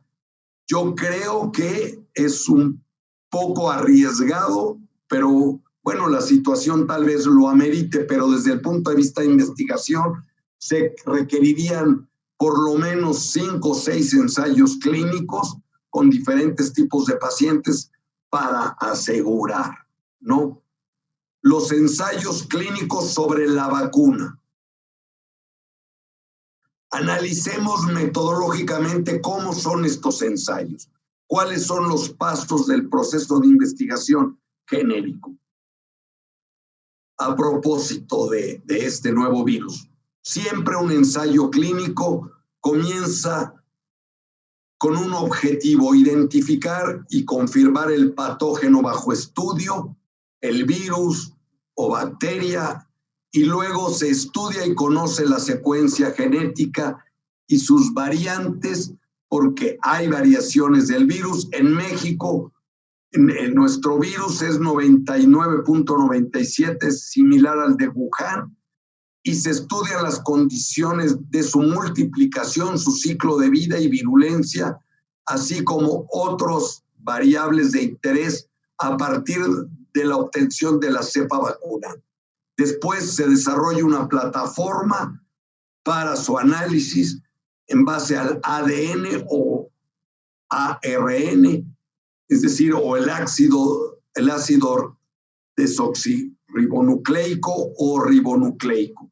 Yo creo que es un poco arriesgado, pero bueno, la situación tal vez lo amerite, pero desde el punto de vista de investigación se requerirían por lo menos 5 o 6 ensayos clínicos con diferentes tipos de pacientes para asegurar, ¿no?, los ensayos clínicos sobre la vacuna. Analicemos metodológicamente cómo son estos ensayos, cuáles son los pasos del proceso de investigación genérico. A propósito de este nuevo virus, siempre un ensayo clínico comienza con un objetivo: identificar y confirmar el patógeno bajo estudio, el virus o bacteria, y luego se estudia y conoce la secuencia genética y sus variantes, porque hay variaciones del virus. En México, nuestro virus es 99.97, similar al de Wuhan, y se estudian las condiciones de su multiplicación, su ciclo de vida y virulencia, así como otras variables de interés a partir de la obtención de la cepa vacuna. Después se desarrolla una plataforma para su análisis en base al ADN o ARN, es decir, o el ácido desoxirribonucleico o ribonucleico.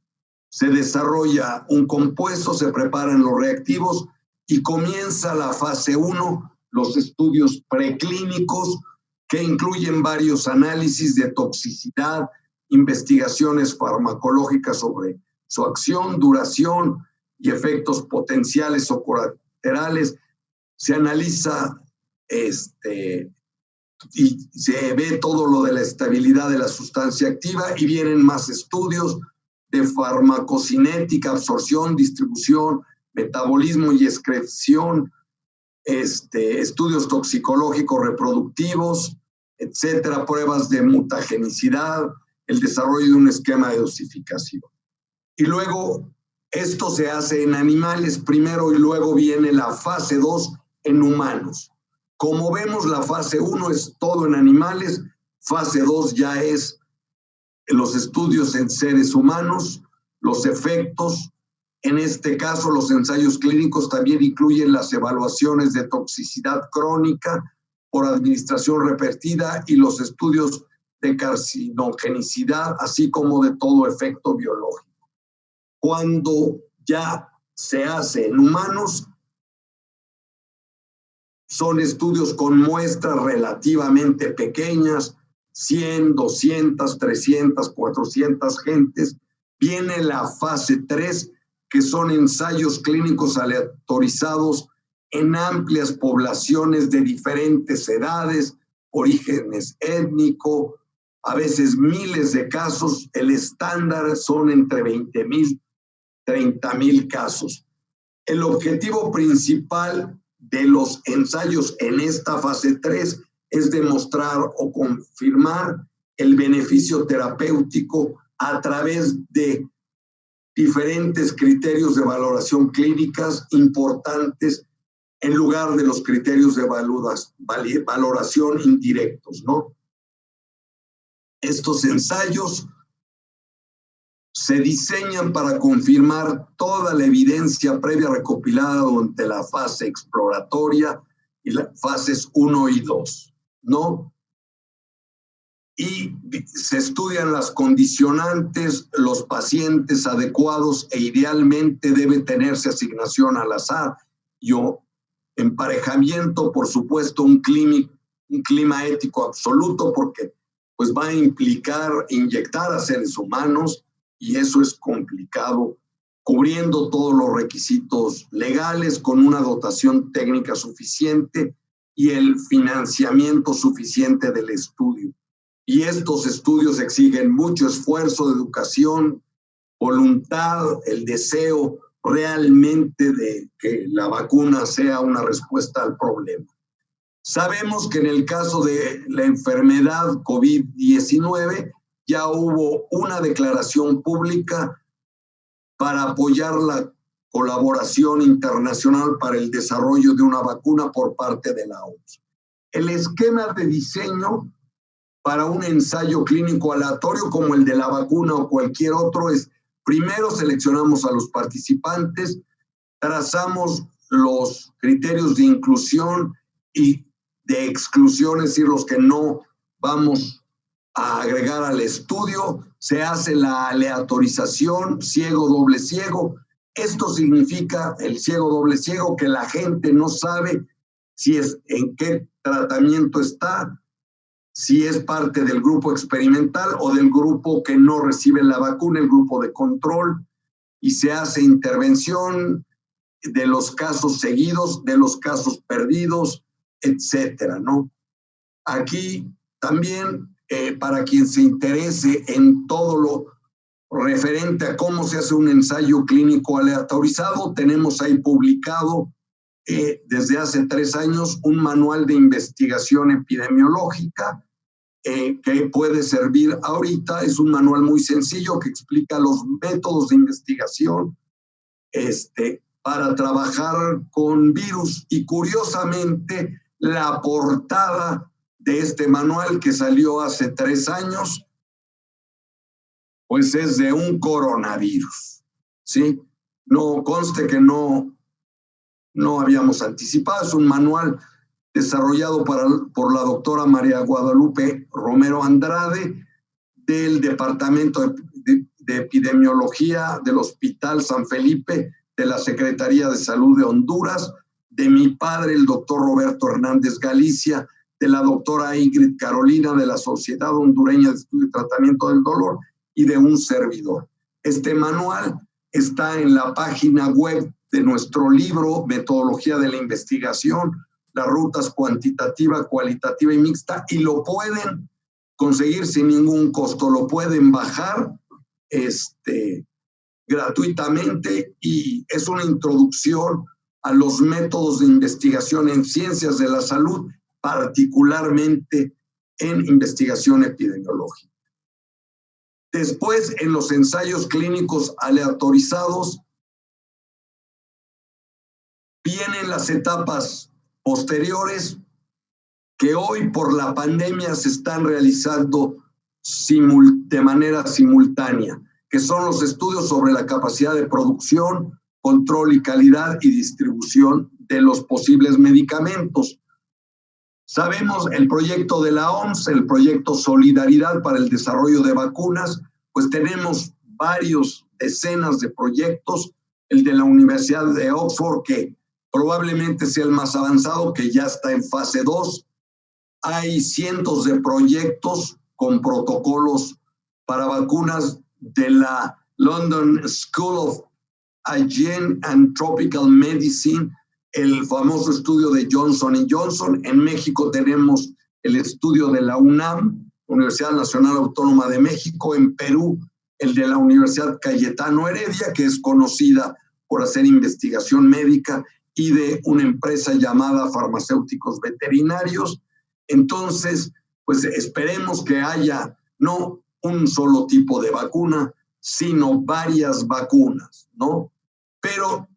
Se desarrolla un compuesto, se preparan los reactivos y comienza la fase 1, los estudios preclínicos, que incluyen varios análisis de toxicidad, investigaciones farmacológicas sobre su acción, duración y efectos potenciales o colaterales. Se analiza y se ve todo lo de la estabilidad de la sustancia activa, y vienen más estudios de farmacocinética, absorción, distribución, metabolismo y excreción, estudios toxicológicos reproductivos, etcétera, pruebas de mutagenicidad, el desarrollo de un esquema de dosificación. Y luego esto se hace en animales primero y luego viene la fase 2 en humanos. Como vemos, la fase 1 es todo en animales, fase 2 ya es los estudios en seres humanos, los efectos. En este caso, los ensayos clínicos también incluyen las evaluaciones de toxicidad crónica por administración repetida y los estudios de carcinogenicidad, así como de todo efecto biológico. Cuando ya se hace en humanos, son estudios con muestras relativamente pequeñas, 100, 200, 300, 400 gentes. Viene la fase 3, que son ensayos clínicos aleatorizados en amplias poblaciones de diferentes edades, orígenes étnicos, a veces miles de casos. El estándar son entre 20,000, 30,000 casos. El objetivo principal de los ensayos en esta fase 3 es demostrar o confirmar el beneficio terapéutico a través de diferentes criterios de valoración clínicas importantes en lugar de los criterios de valoración indirectos, ¿no? Estos ensayos se diseñan para confirmar toda la evidencia previa recopilada durante la fase exploratoria y las fases 1 y 2, ¿no? Y se estudian las condicionantes, los pacientes adecuados, e idealmente debe tenerse asignación al azar y emparejamiento, por supuesto, un clima ético absoluto, porque pues va a implicar inyectar a seres humanos, y eso es complicado, cubriendo todos los requisitos legales, con una dotación técnica suficiente y el financiamiento suficiente del estudio. Y estos estudios exigen mucho esfuerzo de educación, voluntad, el deseo realmente de que la vacuna sea una respuesta al problema. Sabemos que en el caso de la enfermedad COVID-19 ya hubo una declaración pública para apoyar la colaboración internacional para el desarrollo de una vacuna por parte de la OMS. El esquema de diseño para un ensayo clínico aleatorio como el de la vacuna o cualquier otro es: primero seleccionamos a los participantes, trazamos los criterios de inclusión y de exclusión, es decir, los que no vamos a agregar al estudio, se hace la aleatorización, ciego, doble ciego, Esto significa, el ciego doble ciego, que la gente no sabe si es en qué tratamiento está, si es parte del grupo experimental o del grupo que no recibe la vacuna, el grupo de control, y se hace intervención de los casos seguidos, de los casos perdidos, etcétera, ¿no? Aquí también, para quien se interese en todo lo referente a cómo se hace un ensayo clínico aleatorizado, tenemos ahí publicado desde hace 3 años un manual de investigación epidemiológica que puede servir ahorita. Es un manual muy sencillo que explica los métodos de investigación para trabajar con virus, y curiosamente la portada de este manual, que salió hace 3 años, pues es de un coronavirus, ¿sí? No conste que no habíamos anticipado. Es un manual desarrollado por la doctora María Guadalupe Romero Andrade del Departamento de Epidemiología del Hospital San Felipe de la Secretaría de Salud de Honduras, de mi padre, el doctor Roberto Hernández Galicia, de la doctora Ingrid Carolina de la Sociedad Hondureña de Estudio y Tratamiento del Dolor, y de un servidor. Este manual está en la página web de nuestro libro Metodología de la Investigación, las rutas cuantitativa, cualitativa y mixta, y lo pueden conseguir sin ningún costo, lo pueden bajar gratuitamente, y es una introducción a los métodos de investigación en ciencias de la salud, particularmente en investigación epidemiológica. Después, en los ensayos clínicos aleatorizados, vienen las etapas posteriores que hoy por la pandemia se están realizando de manera simultánea, que son los estudios sobre la capacidad de producción, control y calidad y distribución de los posibles medicamentos. Sabemos el proyecto de la OMS, el proyecto Solidaridad para el Desarrollo de Vacunas, pues tenemos varios decenas de proyectos. El de la Universidad de Oxford, que probablemente sea el más avanzado, que ya está en fase 2. Hay cientos de proyectos con protocolos para vacunas de la London School of Hygiene and Tropical Medicine, el famoso estudio de Johnson & Johnson. En México tenemos el estudio de la UNAM, Universidad Nacional Autónoma de México. En Perú, el de la Universidad Cayetano Heredia, que es conocida por hacer investigación médica, y de una empresa llamada Farmacéuticos Veterinarios. Entonces, pues esperemos que haya no un solo tipo de vacuna, sino varias vacunas, ¿no? Pero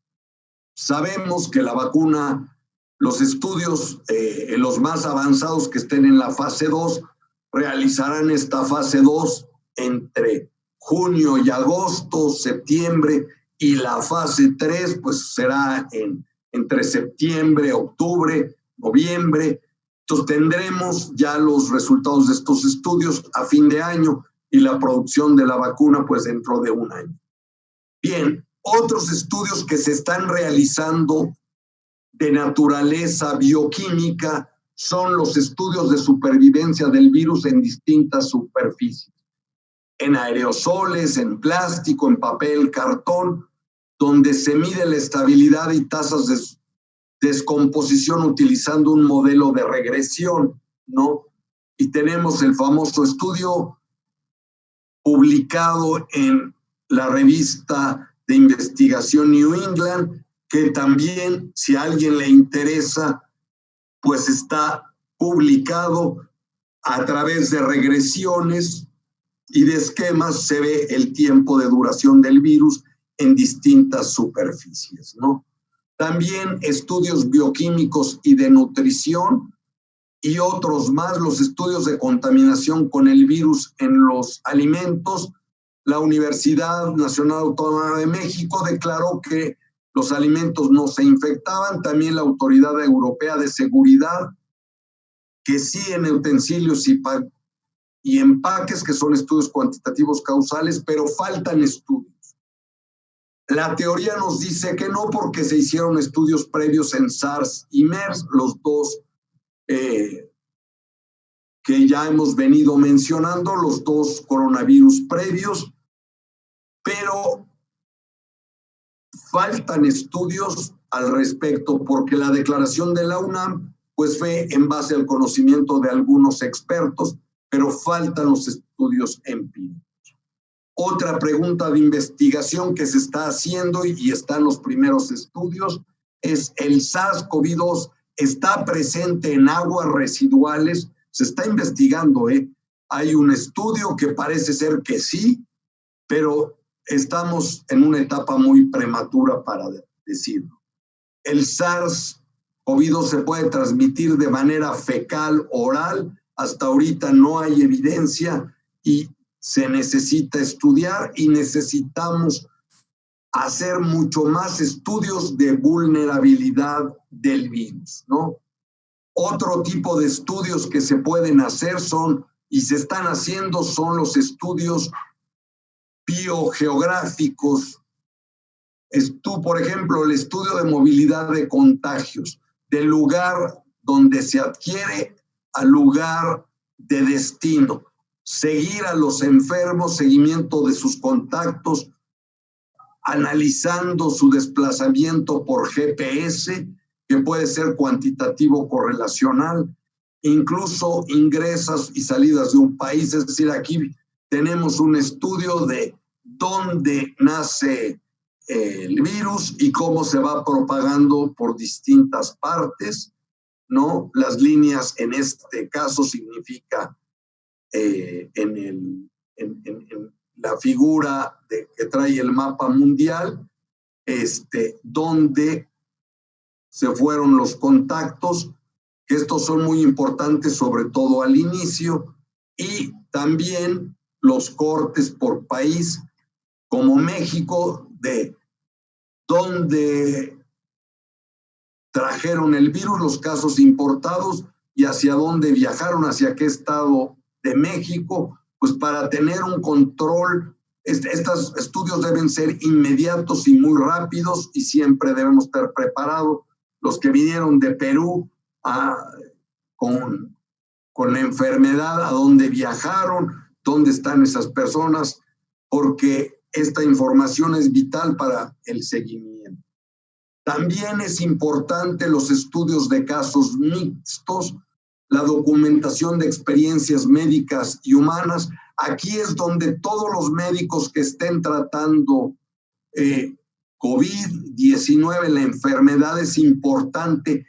sabemos que la vacuna, los estudios, los más avanzados que estén en la fase 2, realizarán esta fase 2 entre junio y agosto, septiembre, y la fase 3 pues será entre septiembre, octubre, noviembre. Entonces tendremos ya los resultados de estos estudios a fin de año, y la producción de la vacuna pues dentro de un año. Bien, otros estudios que se están realizando de naturaleza bioquímica son los estudios de supervivencia del virus en distintas superficies, en aerosoles, en plástico, en papel, cartón, donde se mide la estabilidad y tasas de descomposición utilizando un modelo de regresión, ¿no? Y tenemos el famoso estudio publicado en la revista de investigación New England, que también, si a alguien le interesa, pues está publicado a través de regresiones y de esquemas. Se ve el tiempo de duración del virus en distintas superficies, ¿no? También estudios bioquímicos y de nutrición, y otros más, los estudios de contaminación con el virus en los alimentos. La Universidad Nacional Autónoma de México declaró que los alimentos no se infectaban. También la Autoridad Europea de Seguridad, que sí en utensilios y empaques, que son estudios cuantitativos causales, pero faltan estudios La teoría nos dice que no, porque se hicieron estudios previos en SARS y MERS, los dos que ya hemos venido mencionando, los dos coronavirus previos, pero faltan estudios al respecto, porque la declaración de la UNAM pues fue en base al conocimiento de algunos expertos, pero faltan los estudios empíricos. Otra pregunta de investigación que se está haciendo y están los primeros estudios es: ¿el SARS-CoV-2 está presente en aguas residuales? Se está investigando, Hay un estudio que parece ser que sí, pero estamos en una etapa muy prematura para decirlo. El SARS-CoV-2 se puede transmitir de manera fecal, oral. Hasta ahorita no hay evidencia y se necesita estudiar, y necesitamos hacer mucho más estudios de vulnerabilidad del virus, ¿no? Otro tipo de estudios que se pueden hacer y se están haciendo son los estudios biogeográficos. Por ejemplo, el estudio de movilidad de contagios, del lugar donde se adquiere al lugar de destino. Seguir a los enfermos, seguimiento de sus contactos, analizando su desplazamiento por GPS, que puede ser cuantitativo correlacional, incluso ingresos y salidas de un país. Es decir, aquí tenemos un estudio de dónde nace el virus y cómo se va propagando por distintas partes, ¿no? Las líneas en este caso significa en la figura que trae el mapa mundial, donde se fueron los contactos, que estos son muy importantes, sobre todo al inicio, y también los cortes por país, como México, de dónde trajeron el virus, los casos importados, y hacia dónde viajaron, hacia qué estado de México, pues para tener un control. Estos estudios deben ser inmediatos y muy rápidos, y siempre debemos estar preparados. Los que vinieron de Perú con la enfermedad, a dónde viajaron, dónde están esas personas, porque esta información es vital para el seguimiento. También es importante los estudios de casos mixtos, la documentación de experiencias médicas y humanas. Aquí es donde todos los médicos que estén tratando COVID-19, la enfermedad, es importante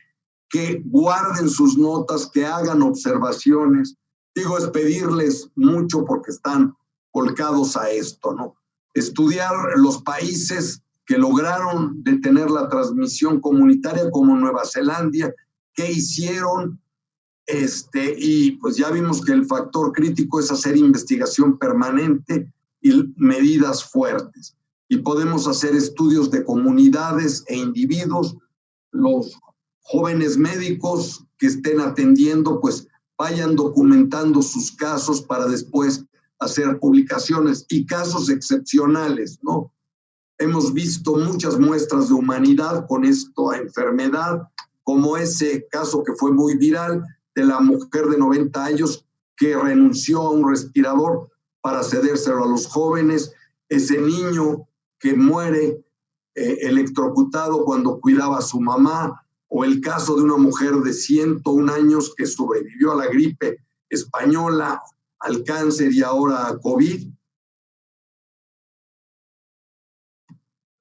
que guarden sus notas, que hagan observaciones. Digo, es pedirles mucho porque están volcados a esto, ¿no? Estudiar los países que lograron detener la transmisión comunitaria, como Nueva Zelanda, qué hicieron, y pues ya vimos que el factor crítico es hacer investigación permanente y medidas fuertes. Y podemos hacer estudios de comunidades e individuos. Los jóvenes médicos que estén atendiendo, pues vayan documentando sus casos para después hacer publicaciones, y casos excepcionales, ¿no? Hemos visto muchas muestras de humanidad con esta enfermedad, como ese caso que fue muy viral de la mujer de 90 años que renunció a un respirador para cedérselo a los jóvenes, ese niño que muere electrocutado cuando cuidaba a su mamá, o el caso de una mujer de 101 años que sobrevivió a la gripe española, al cáncer y ahora a COVID.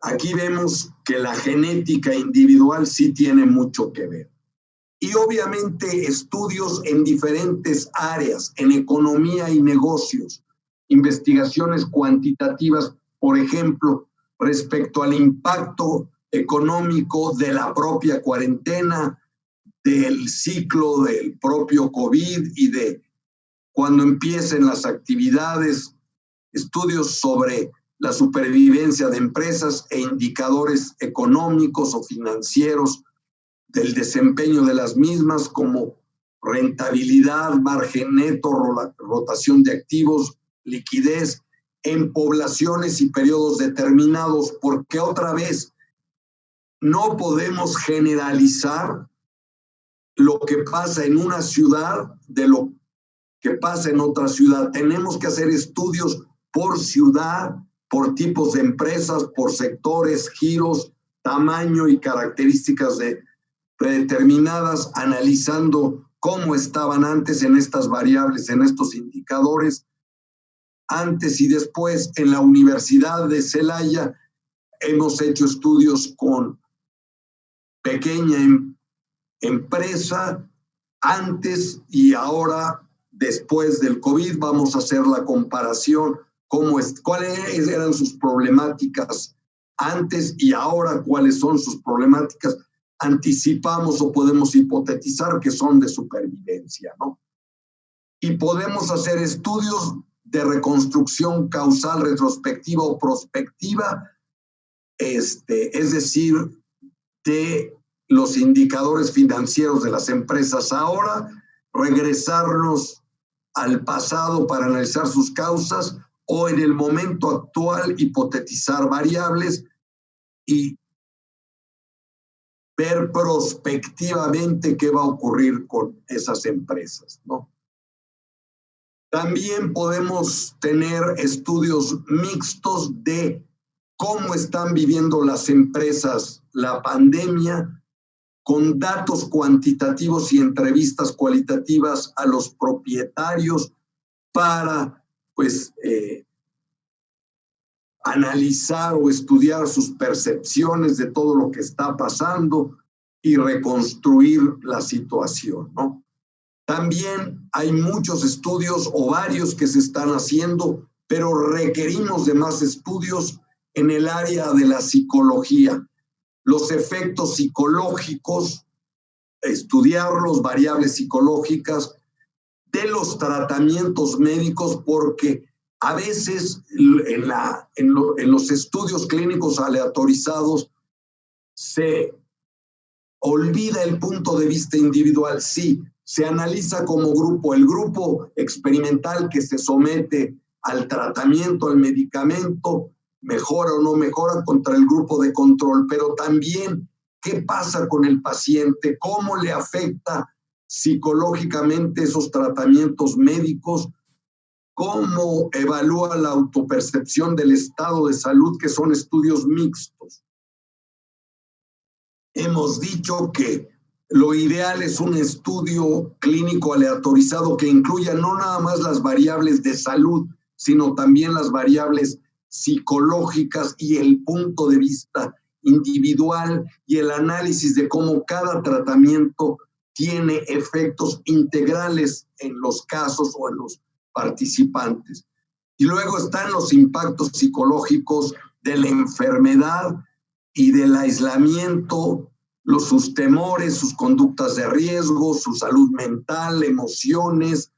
Aquí vemos que la genética individual sí tiene mucho que ver. Y obviamente estudios en diferentes áreas, en economía y negocios, investigaciones cuantitativas, por ejemplo, respecto al impacto económico de la propia cuarentena, del ciclo del propio COVID y de cuando empiecen las actividades, estudios sobre la supervivencia de empresas e indicadores económicos o financieros del desempeño de las mismas, como rentabilidad, margen neto, rotación de activos, liquidez en poblaciones y periodos determinados, porque otra vez no podemos generalizar lo que pasa en una ciudad de lo que pasa en otra ciudad. Tenemos que hacer estudios por ciudad, por tipos de empresas, por sectores, giros, tamaño y características predeterminadas, analizando cómo estaban antes en estas variables, en estos indicadores, antes y después. En la Universidad de Celaya hemos hecho estudios con pequeña empresa antes y ahora, después del COVID. Vamos a hacer la comparación, cuáles eran sus problemáticas antes y ahora, cuáles son sus problemáticas. Anticipamos o podemos hipotetizar que son de supervivencia, ¿no? Y podemos hacer estudios de reconstrucción causal retrospectiva o prospectiva, es decir, de los indicadores financieros de las empresas ahora, regresarnos al pasado para analizar sus causas, o en el momento actual hipotetizar variables y ver prospectivamente qué va a ocurrir con esas empresas, ¿no? También podemos tener estudios mixtos de cómo están viviendo las empresas la pandemia, con datos cuantitativos y entrevistas cualitativas a los propietarios para, pues, analizar o estudiar sus percepciones de todo lo que está pasando y reconstruir la situación, ¿no? También hay muchos estudios o varios que se están haciendo, pero requerimos de más estudios en el área de la psicología. Los efectos psicológicos, estudiarlos, variables psicológicas de los tratamientos médicos, porque a veces en los estudios clínicos aleatorizados se olvida el punto de vista individual. Sí, se analiza como grupo, el grupo experimental que se somete al tratamiento, al medicamento, mejora o no mejora contra el grupo de control, pero también qué pasa con el paciente, cómo le afecta psicológicamente esos tratamientos médicos, cómo evalúa la autopercepción del estado de salud, que son estudios mixtos. Hemos dicho que lo ideal es un estudio clínico aleatorizado que incluya no nada más las variables de salud, sino también las variables psicológicas y el punto de vista individual y el análisis de cómo cada tratamiento tiene efectos integrales en los casos o en los participantes. Y luego están los impactos psicológicos de la enfermedad y del aislamiento, sus temores, sus conductas de riesgo, su salud mental, emociones,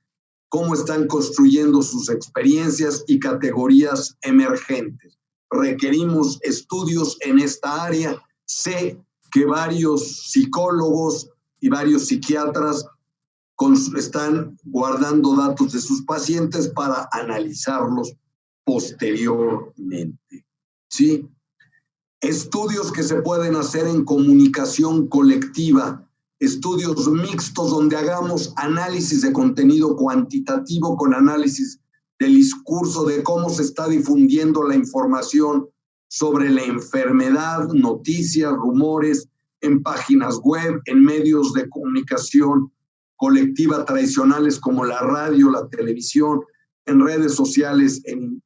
cómo están construyendo sus experiencias y categorías emergentes. Requerimos estudios en esta área. Sé que varios psicólogos y varios psiquiatras están guardando datos de sus pacientes para analizarlos posteriormente, ¿sí? Estudios que se pueden hacer en comunicación colectiva, estudios mixtos donde hagamos análisis de contenido cuantitativo con análisis del discurso, de cómo se está difundiendo la información sobre la enfermedad, noticias, rumores, en páginas web, en medios de comunicación colectiva tradicionales como la radio, la televisión, en redes sociales, en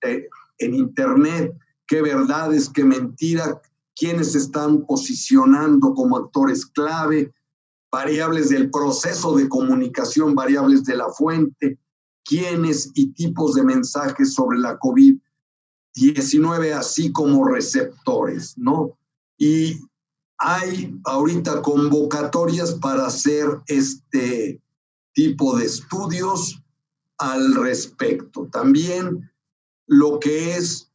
internet, qué verdades, qué mentiras, quiénes se están posicionando como actores clave, variables del proceso de comunicación, variables de la fuente, quiénes y tipos de mensajes sobre la COVID-19, así como receptores, ¿no? Y hay ahorita convocatorias para hacer este tipo de estudios al respecto. También lo que es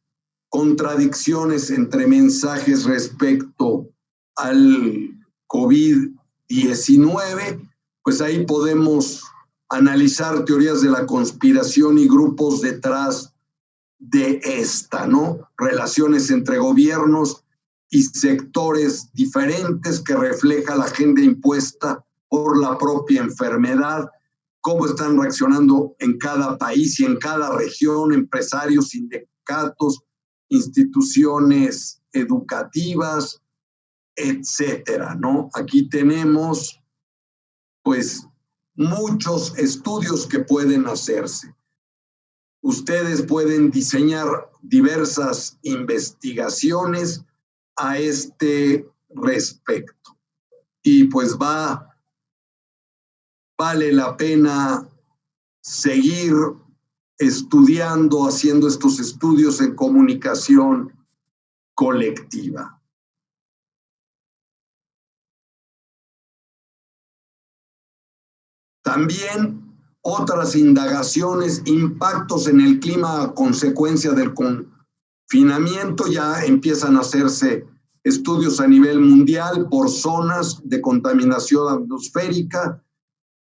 contradicciones entre mensajes respecto al COVID-19, pues ahí podemos analizar teorías de la conspiración y grupos detrás de esta, ¿no? Relaciones entre gobiernos y sectores diferentes que refleja la agenda impuesta por la propia enfermedad, cómo están reaccionando en cada país y en cada región, empresarios, sindicatos, instituciones educativas, etcétera, ¿no? Aquí tenemos, pues, muchos estudios que pueden hacerse. Ustedes pueden diseñar diversas investigaciones a este respecto. Y pues vale la pena seguir estudiando, haciendo estos estudios en comunicación colectiva. También otras indagaciones, impactos en el clima a consecuencia del confinamiento. Ya empiezan a hacerse estudios a nivel mundial por zonas de contaminación atmosférica.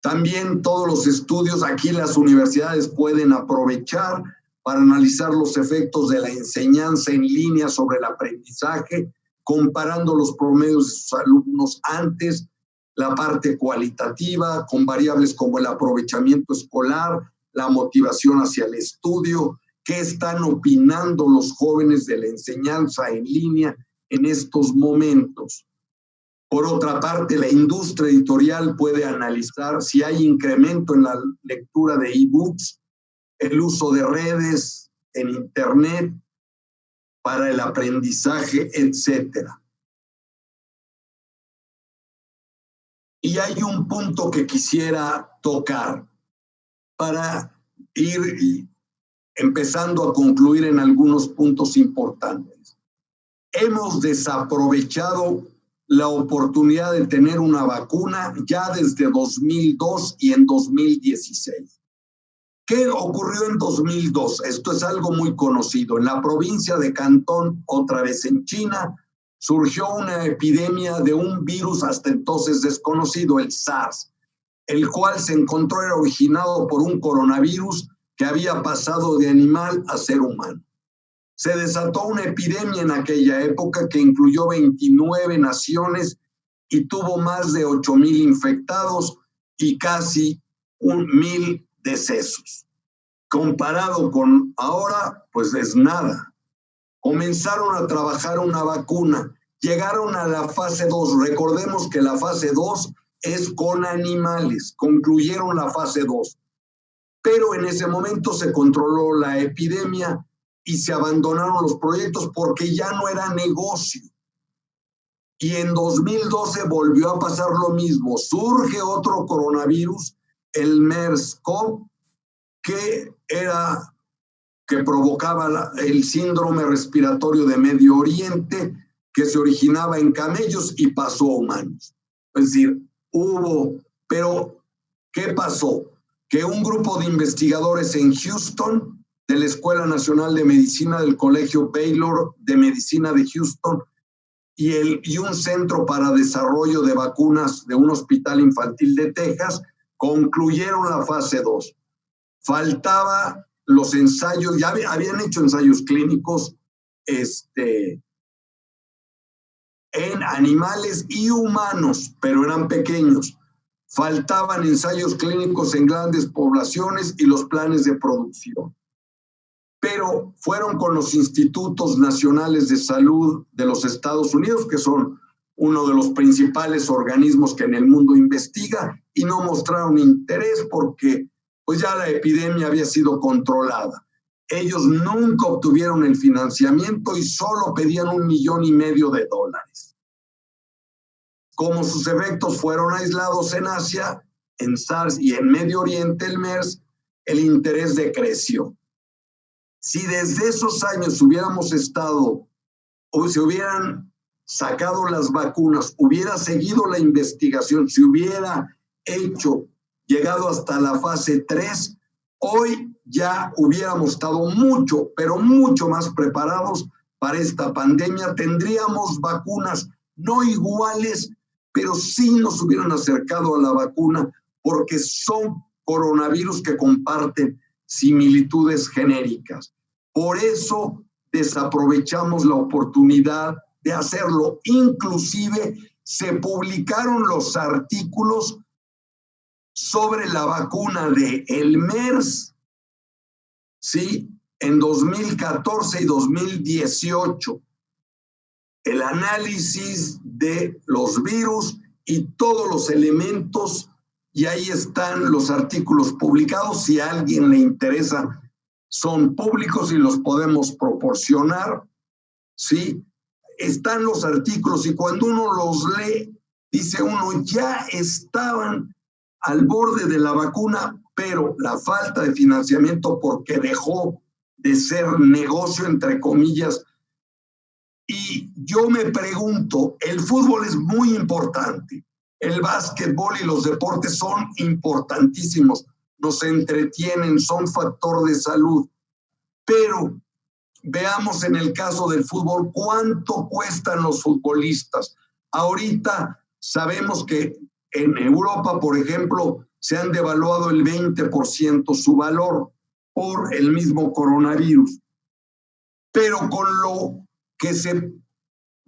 También todos los estudios aquí las universidades pueden aprovechar para analizar los efectos de la enseñanza en línea sobre el aprendizaje, comparando los promedios de sus alumnos antes, la parte cualitativa, con variables como el aprovechamiento escolar, la motivación hacia el estudio, qué están opinando los jóvenes de la enseñanza en línea en estos momentos. Por otra parte, la industria editorial puede analizar si hay incremento en la lectura de e-books, el uso de redes en Internet para el aprendizaje, etcétera. Y hay un punto que quisiera tocar para ir empezando a concluir en algunos puntos importantes. Hemos desaprovechado la oportunidad de tener una vacuna ya desde 2002 y en 2016. ¿Qué ocurrió en 2002? Esto es algo muy conocido. En la provincia de Cantón, otra vez en China, surgió una epidemia de un virus hasta entonces desconocido, el SARS, el cual se encontró era originado por un coronavirus que había pasado de animal a ser humano. Se desató una epidemia en aquella época que incluyó 29 naciones y tuvo más de 8,000 infectados y casi 1,000 decesos. Comparado con ahora, pues es nada. Comenzaron a trabajar una vacuna, llegaron a la fase 2. Recordemos que la fase 2 es con animales, concluyeron la fase 2. Pero en ese momento se controló la epidemia y se abandonaron los proyectos porque ya no era negocio. Y en 2012 volvió a pasar lo mismo. Surge otro coronavirus, el MERS-CoV, que provocaba el síndrome respiratorio de Medio Oriente, que se originaba en camellos y pasó a humanos. Es decir, pero ¿qué pasó? Que un grupo de investigadores en Houston, de la Escuela Nacional de Medicina del Colegio Baylor de Medicina de Houston y un centro para desarrollo de vacunas de un hospital infantil de Texas, concluyeron la fase 2. Faltaba los ensayos, ya habían hecho ensayos clínicos en animales y humanos, pero eran pequeños. Faltaban ensayos clínicos en grandes poblaciones y los planes de producción. Pero fueron con los institutos nacionales de salud de los Estados Unidos, que son uno de los principales organismos que en el mundo investiga, y no mostraron interés porque pues ya la epidemia había sido controlada. Ellos nunca obtuvieron el financiamiento y solo pedían $1,5 millones. Como sus efectos fueron aislados en Asia, en SARS y en Medio Oriente, el MERS, el interés decreció. Si desde esos años hubiéramos estado o se hubieran sacado las vacunas, hubiera seguido la investigación, se hubiera llegado hasta la fase 3, hoy ya hubiéramos estado mucho, pero mucho más preparados para esta pandemia. Tendríamos vacunas no iguales, pero sí nos hubieran acercado a la vacuna porque son coronavirus que comparten similitudes genéricas. Por eso desaprovechamos la oportunidad de hacerlo. Inclusive se publicaron los artículos sobre la vacuna de el MERS, ¿sí? En 2014 y 2018. El análisis de los virus y todos los elementos, y ahí están los artículos publicados. Si a alguien le interesa, son públicos y los podemos proporcionar, ¿sí? Están los artículos y cuando uno los lee, dice uno, ya estaban al borde de la vacuna, pero la falta de financiamiento porque dejó de ser negocio, entre comillas. Y yo me pregunto, el fútbol es muy importante, el básquetbol y los deportes son importantísimos, nos entretienen, son factor de salud, pero veamos en el caso del fútbol cuánto cuestan los futbolistas. Ahorita sabemos que en Europa, por ejemplo, se han devaluado el 20% su valor por el mismo coronavirus, pero con lo que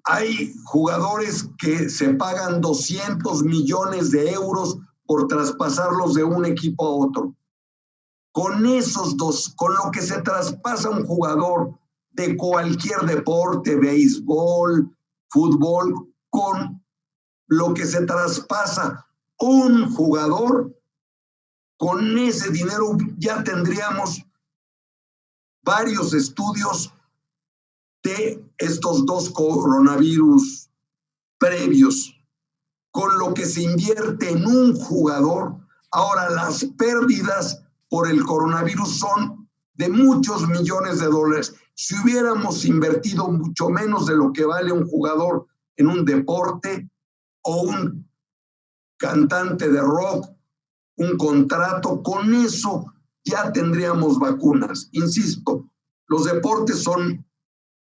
hay jugadores que se pagan 200 millones de euros por traspasarlos de un equipo a otro. Con esos dos, con lo que se traspasa un jugador de cualquier deporte, béisbol, fútbol, con lo que se traspasa un jugador, con ese dinero ya tendríamos varios estudios de estos dos coronavirus previos, con lo que se invierte en un jugador. Ahora las pérdidas por el coronavirus son de muchos millones de dólares. Si hubiéramos invertido mucho menos de lo que vale un jugador en un deporte o un cantante de rock, un contrato, con eso ya tendríamos vacunas. Insisto, los deportes son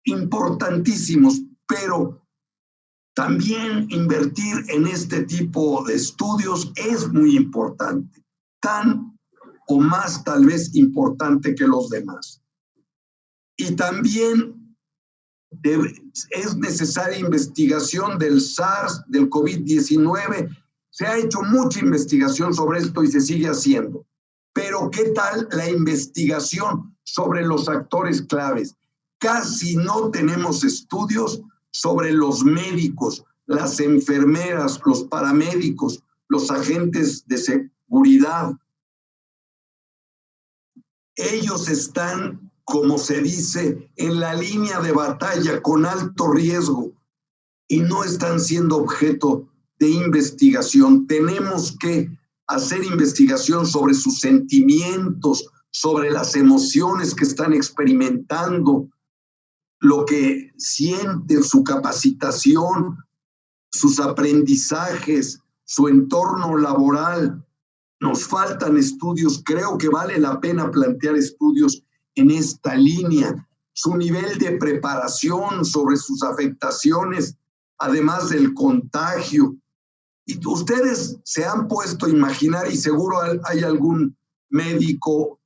importantísimos, pero también invertir en este tipo de estudios es muy importante, tan o más tal vez importante que los demás. Y también es necesaria investigación del SARS, del COVID-19. Se ha hecho mucha investigación sobre esto y se sigue haciendo. Pero ¿qué tal la investigación sobre los actores claves? Casi no tenemos estudios sobre los médicos, las enfermeras, los paramédicos, los agentes de seguridad. Ellos están, como se dice, en la línea de batalla con alto riesgo y no están siendo objeto de investigación. Tenemos que hacer investigación sobre sus sentimientos, sobre las emociones que están experimentando, lo que sienten, su capacitación, sus aprendizajes, su entorno laboral. Nos faltan estudios, creo que vale la pena plantear estudios en esta línea, su nivel de preparación sobre sus afectaciones, además del contagio. Y ustedes se han puesto a imaginar, y seguro hay algún médico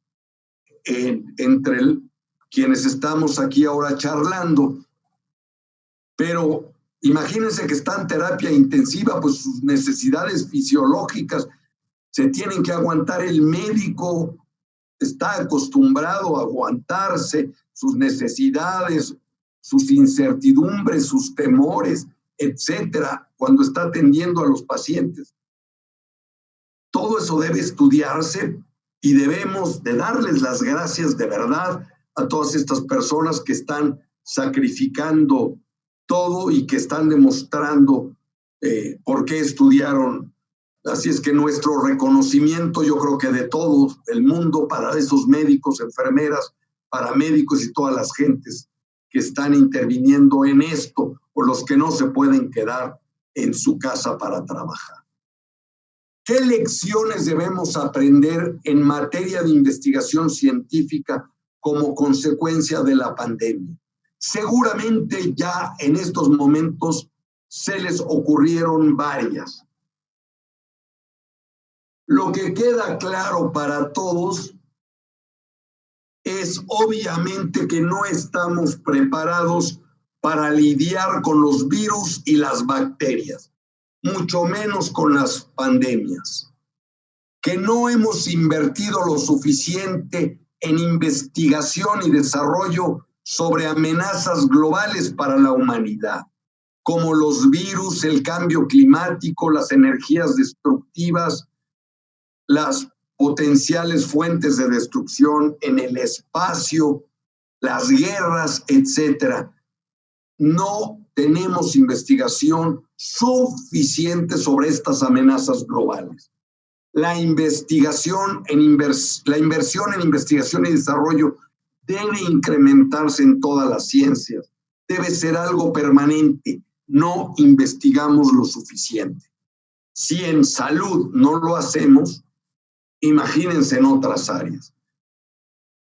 entre quienes estamos aquí ahora charlando, pero imagínense que está en terapia intensiva, pues sus necesidades fisiológicas se tienen que aguantar. El médico está acostumbrado a aguantarse sus necesidades, sus incertidumbres, sus temores, etcétera, cuando está atendiendo a los pacientes. Todo eso debe estudiarse y debemos de darles las gracias de verdad a todas estas personas que están sacrificando todo y que están demostrando por qué estudiaron. Así es que nuestro reconocimiento, yo creo que de todo el mundo, para esos médicos, enfermeras, paramédicos y todas las gentes que están interviniendo en esto, o los que no se pueden quedar en su casa para trabajar. ¿Qué lecciones debemos aprender en materia de investigación científica como consecuencia de la pandemia? Seguramente ya en estos momentos se les ocurrieron varias. Lo que queda claro para todos es obviamente que no estamos preparados para lidiar con los virus y las bacterias, mucho menos con las pandemias. Que no hemos invertido lo suficiente en investigación y desarrollo sobre amenazas globales para la humanidad, como los virus, el cambio climático, las energías destructivas, las potenciales fuentes de destrucción en el espacio, las guerras, etcétera. No tenemos investigación suficiente sobre estas amenazas globales. La inversión en investigación y desarrollo debe incrementarse en todas las ciencias. Debe ser algo permanente. No investigamos lo suficiente. Si en salud no lo hacemos, imagínense en otras áreas.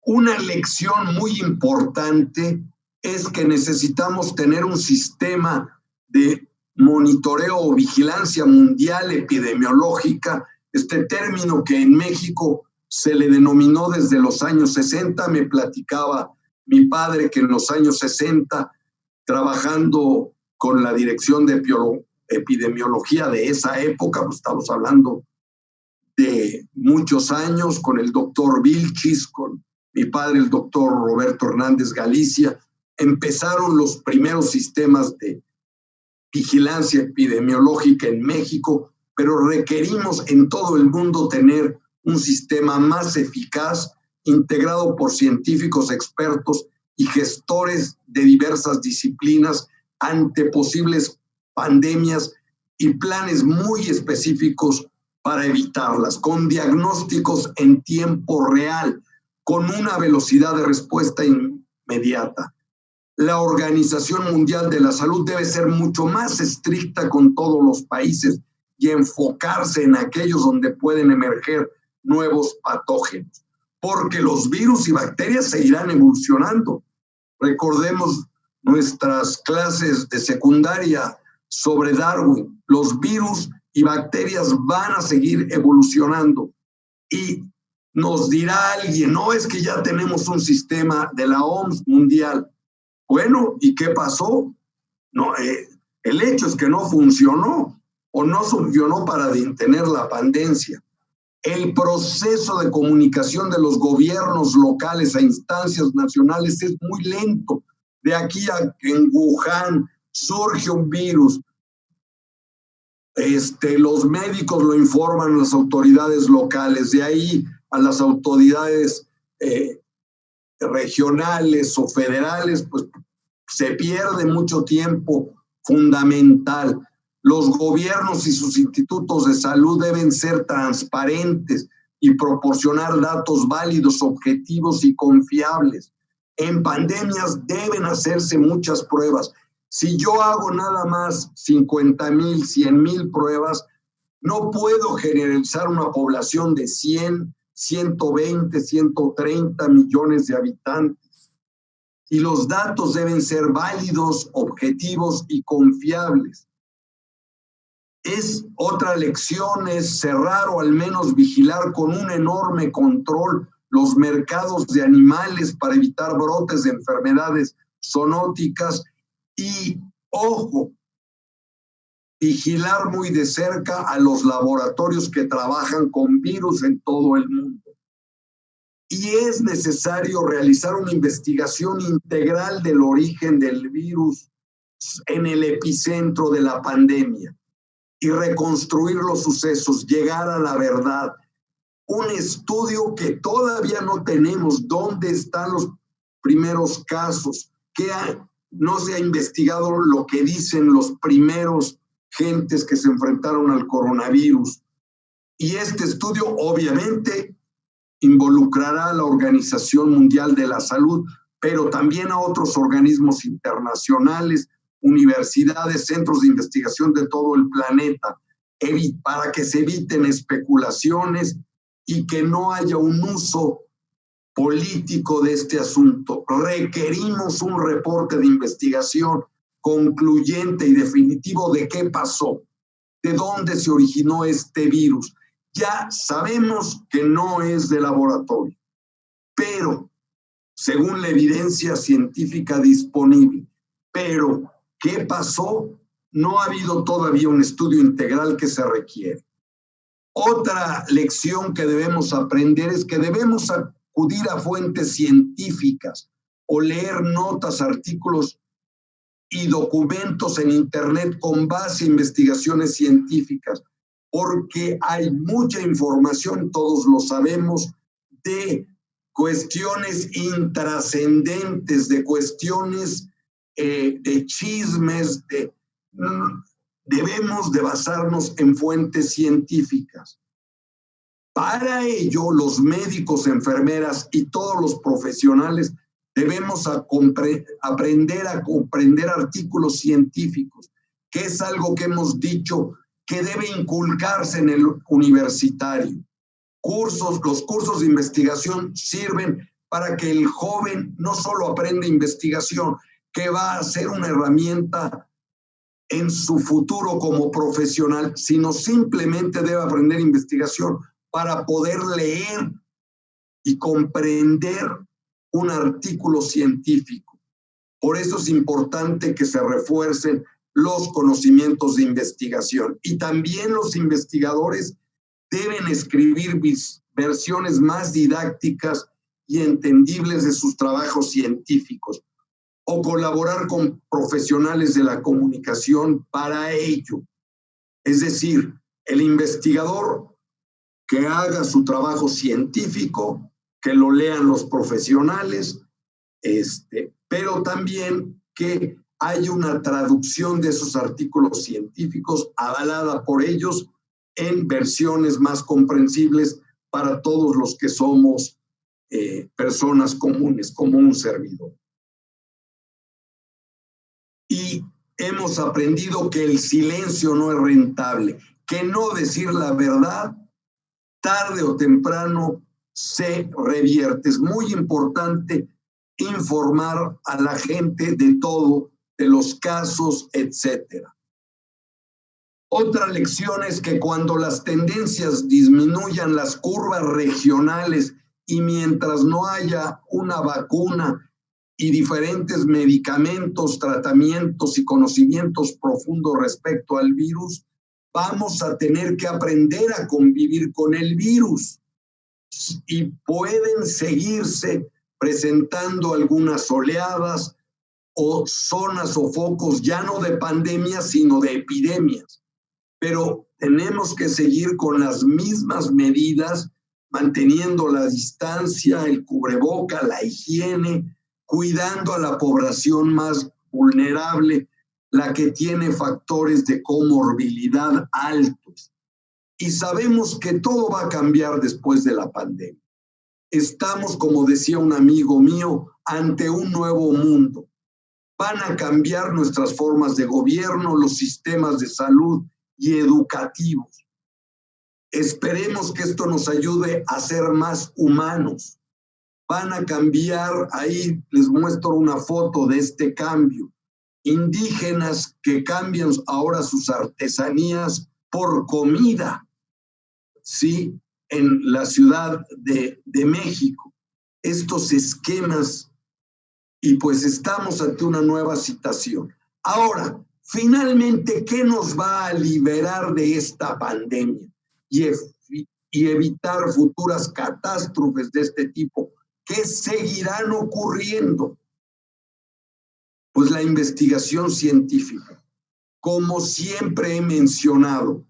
Una lección muy importante es que necesitamos tener un sistema de monitoreo o vigilancia mundial epidemiológica, este término que en México se le denominó desde los años 60. Me platicaba mi padre que en los años 60, trabajando con la dirección de epidemiología de esa época, pues estamos hablando de muchos años, con el doctor Vilchis, con mi padre, el doctor Roberto Hernández Galicia, empezaron los primeros sistemas de vigilancia epidemiológica en México, pero requerimos en todo el mundo tener un sistema más eficaz, integrado por científicos expertos y gestores de diversas disciplinas ante posibles pandemias y planes muy específicos para evitarlas, con diagnósticos en tiempo real, con una velocidad de respuesta inmediata. La Organización Mundial de la Salud debe ser mucho más estricta con todos los países y enfocarse en aquellos donde pueden emerger nuevos patógenos, porque los virus y bacterias seguirán evolucionando. Recordemos nuestras clases de secundaria sobre Darwin. Los virus y bacterias van a seguir evolucionando. Y nos dirá alguien, no, es que ya tenemos un sistema de la OMS mundial. Bueno, ¿y qué pasó? No, el hecho es que no funcionó o no funcionó para detener la pandemia. El proceso de comunicación de los gobiernos locales a instancias nacionales es muy lento. De aquí a que en Wuhan surge un virus, los médicos lo informan a las autoridades locales, de ahí a las autoridades regionales o federales, pues se pierde mucho tiempo fundamental. Los gobiernos y sus institutos de salud deben ser transparentes y proporcionar datos válidos, objetivos y confiables. En pandemias deben hacerse muchas pruebas. Si yo hago nada más 50,000, 100,000 pruebas, no puedo generalizar una población de 100, 120, 130 millones de habitantes. Y los datos deben ser válidos, objetivos y confiables. Otra lección es cerrar o al menos vigilar con un enorme control los mercados de animales para evitar brotes de enfermedades zoonóticas y, ojo, vigilar muy de cerca a los laboratorios que trabajan con virus en todo el mundo. Y es necesario realizar una investigación integral del origen del virus en el epicentro de la pandemia y reconstruir los sucesos, llegar a la verdad. Un estudio que todavía no tenemos, dónde están los primeros casos, no se ha investigado lo que dicen los primeros gentes que se enfrentaron al coronavirus. Y este estudio obviamente involucrará a la Organización Mundial de la Salud, pero también a otros organismos internacionales, universidades, centros de investigación de todo el planeta, para que se eviten especulaciones y que no haya un uso político de este asunto. Requerimos un reporte de investigación concluyente y definitivo de qué pasó, de dónde se originó este virus. Ya sabemos que no es de laboratorio, pero según la evidencia científica disponible. Pero, ¿qué pasó? No ha habido todavía un estudio integral que se requiere. Otra lección que debemos aprender es que debemos acudir a fuentes científicas o leer notas, artículos y documentos en Internet con base en investigaciones científicas, porque hay mucha información, todos lo sabemos, de cuestiones intrascendentes, de cuestiones de chismes, debemos de basarnos en fuentes científicas. Para ello, los médicos, enfermeras y todos los profesionales debemos aprender a comprender artículos científicos, que es algo que hemos dicho que debe inculcarse en el universitario. Los cursos de investigación sirven para que el joven no solo aprenda investigación, que va a ser una herramienta en su futuro como profesional, sino simplemente debe aprender investigación para poder leer y comprender un artículo científico. Por eso es importante que se refuercen los conocimientos de investigación. Y también los investigadores deben escribir versiones más didácticas y entendibles de sus trabajos científicos, o colaborar con profesionales de la comunicación para ello. Es decir, el investigador que haga su trabajo científico, que lo lean los profesionales, pero también que haya una traducción de esos artículos científicos avalada por ellos en versiones más comprensibles para todos los que somos personas comunes, como un servidor. Y hemos aprendido que el silencio no es rentable, que no decir la verdad tarde o temprano se revierte. Es muy importante informar a la gente de todo, de los casos, etcétera. Otra lección es que cuando las tendencias disminuyan las curvas regionales y mientras no haya una vacuna y diferentes medicamentos, tratamientos y conocimientos profundos respecto al virus, vamos a tener que aprender a convivir con el virus. Y pueden seguirse presentando algunas oleadas o zonas o focos ya no de pandemias, sino de epidemias. Pero tenemos que seguir con las mismas medidas, manteniendo la distancia, el cubreboca, la higiene, cuidando a la población más vulnerable, la que tiene factores de comorbilidad altos. Y sabemos que todo va a cambiar después de la pandemia. Estamos, como decía un amigo mío, ante un nuevo mundo. Van a cambiar nuestras formas de gobierno, los sistemas de salud y educativos. Esperemos que esto nos ayude a ser más humanos. Van a cambiar, ahí les muestro una foto de este cambio. Indígenas que cambian ahora sus artesanías por comida, ¿sí? En la Ciudad de México. Estos esquemas, y pues estamos ante una nueva situación. Ahora, finalmente, ¿qué nos va a liberar de esta pandemia y evitar futuras catástrofes de este tipo que seguirán ocurriendo? Pues la investigación científica. Como siempre he mencionado,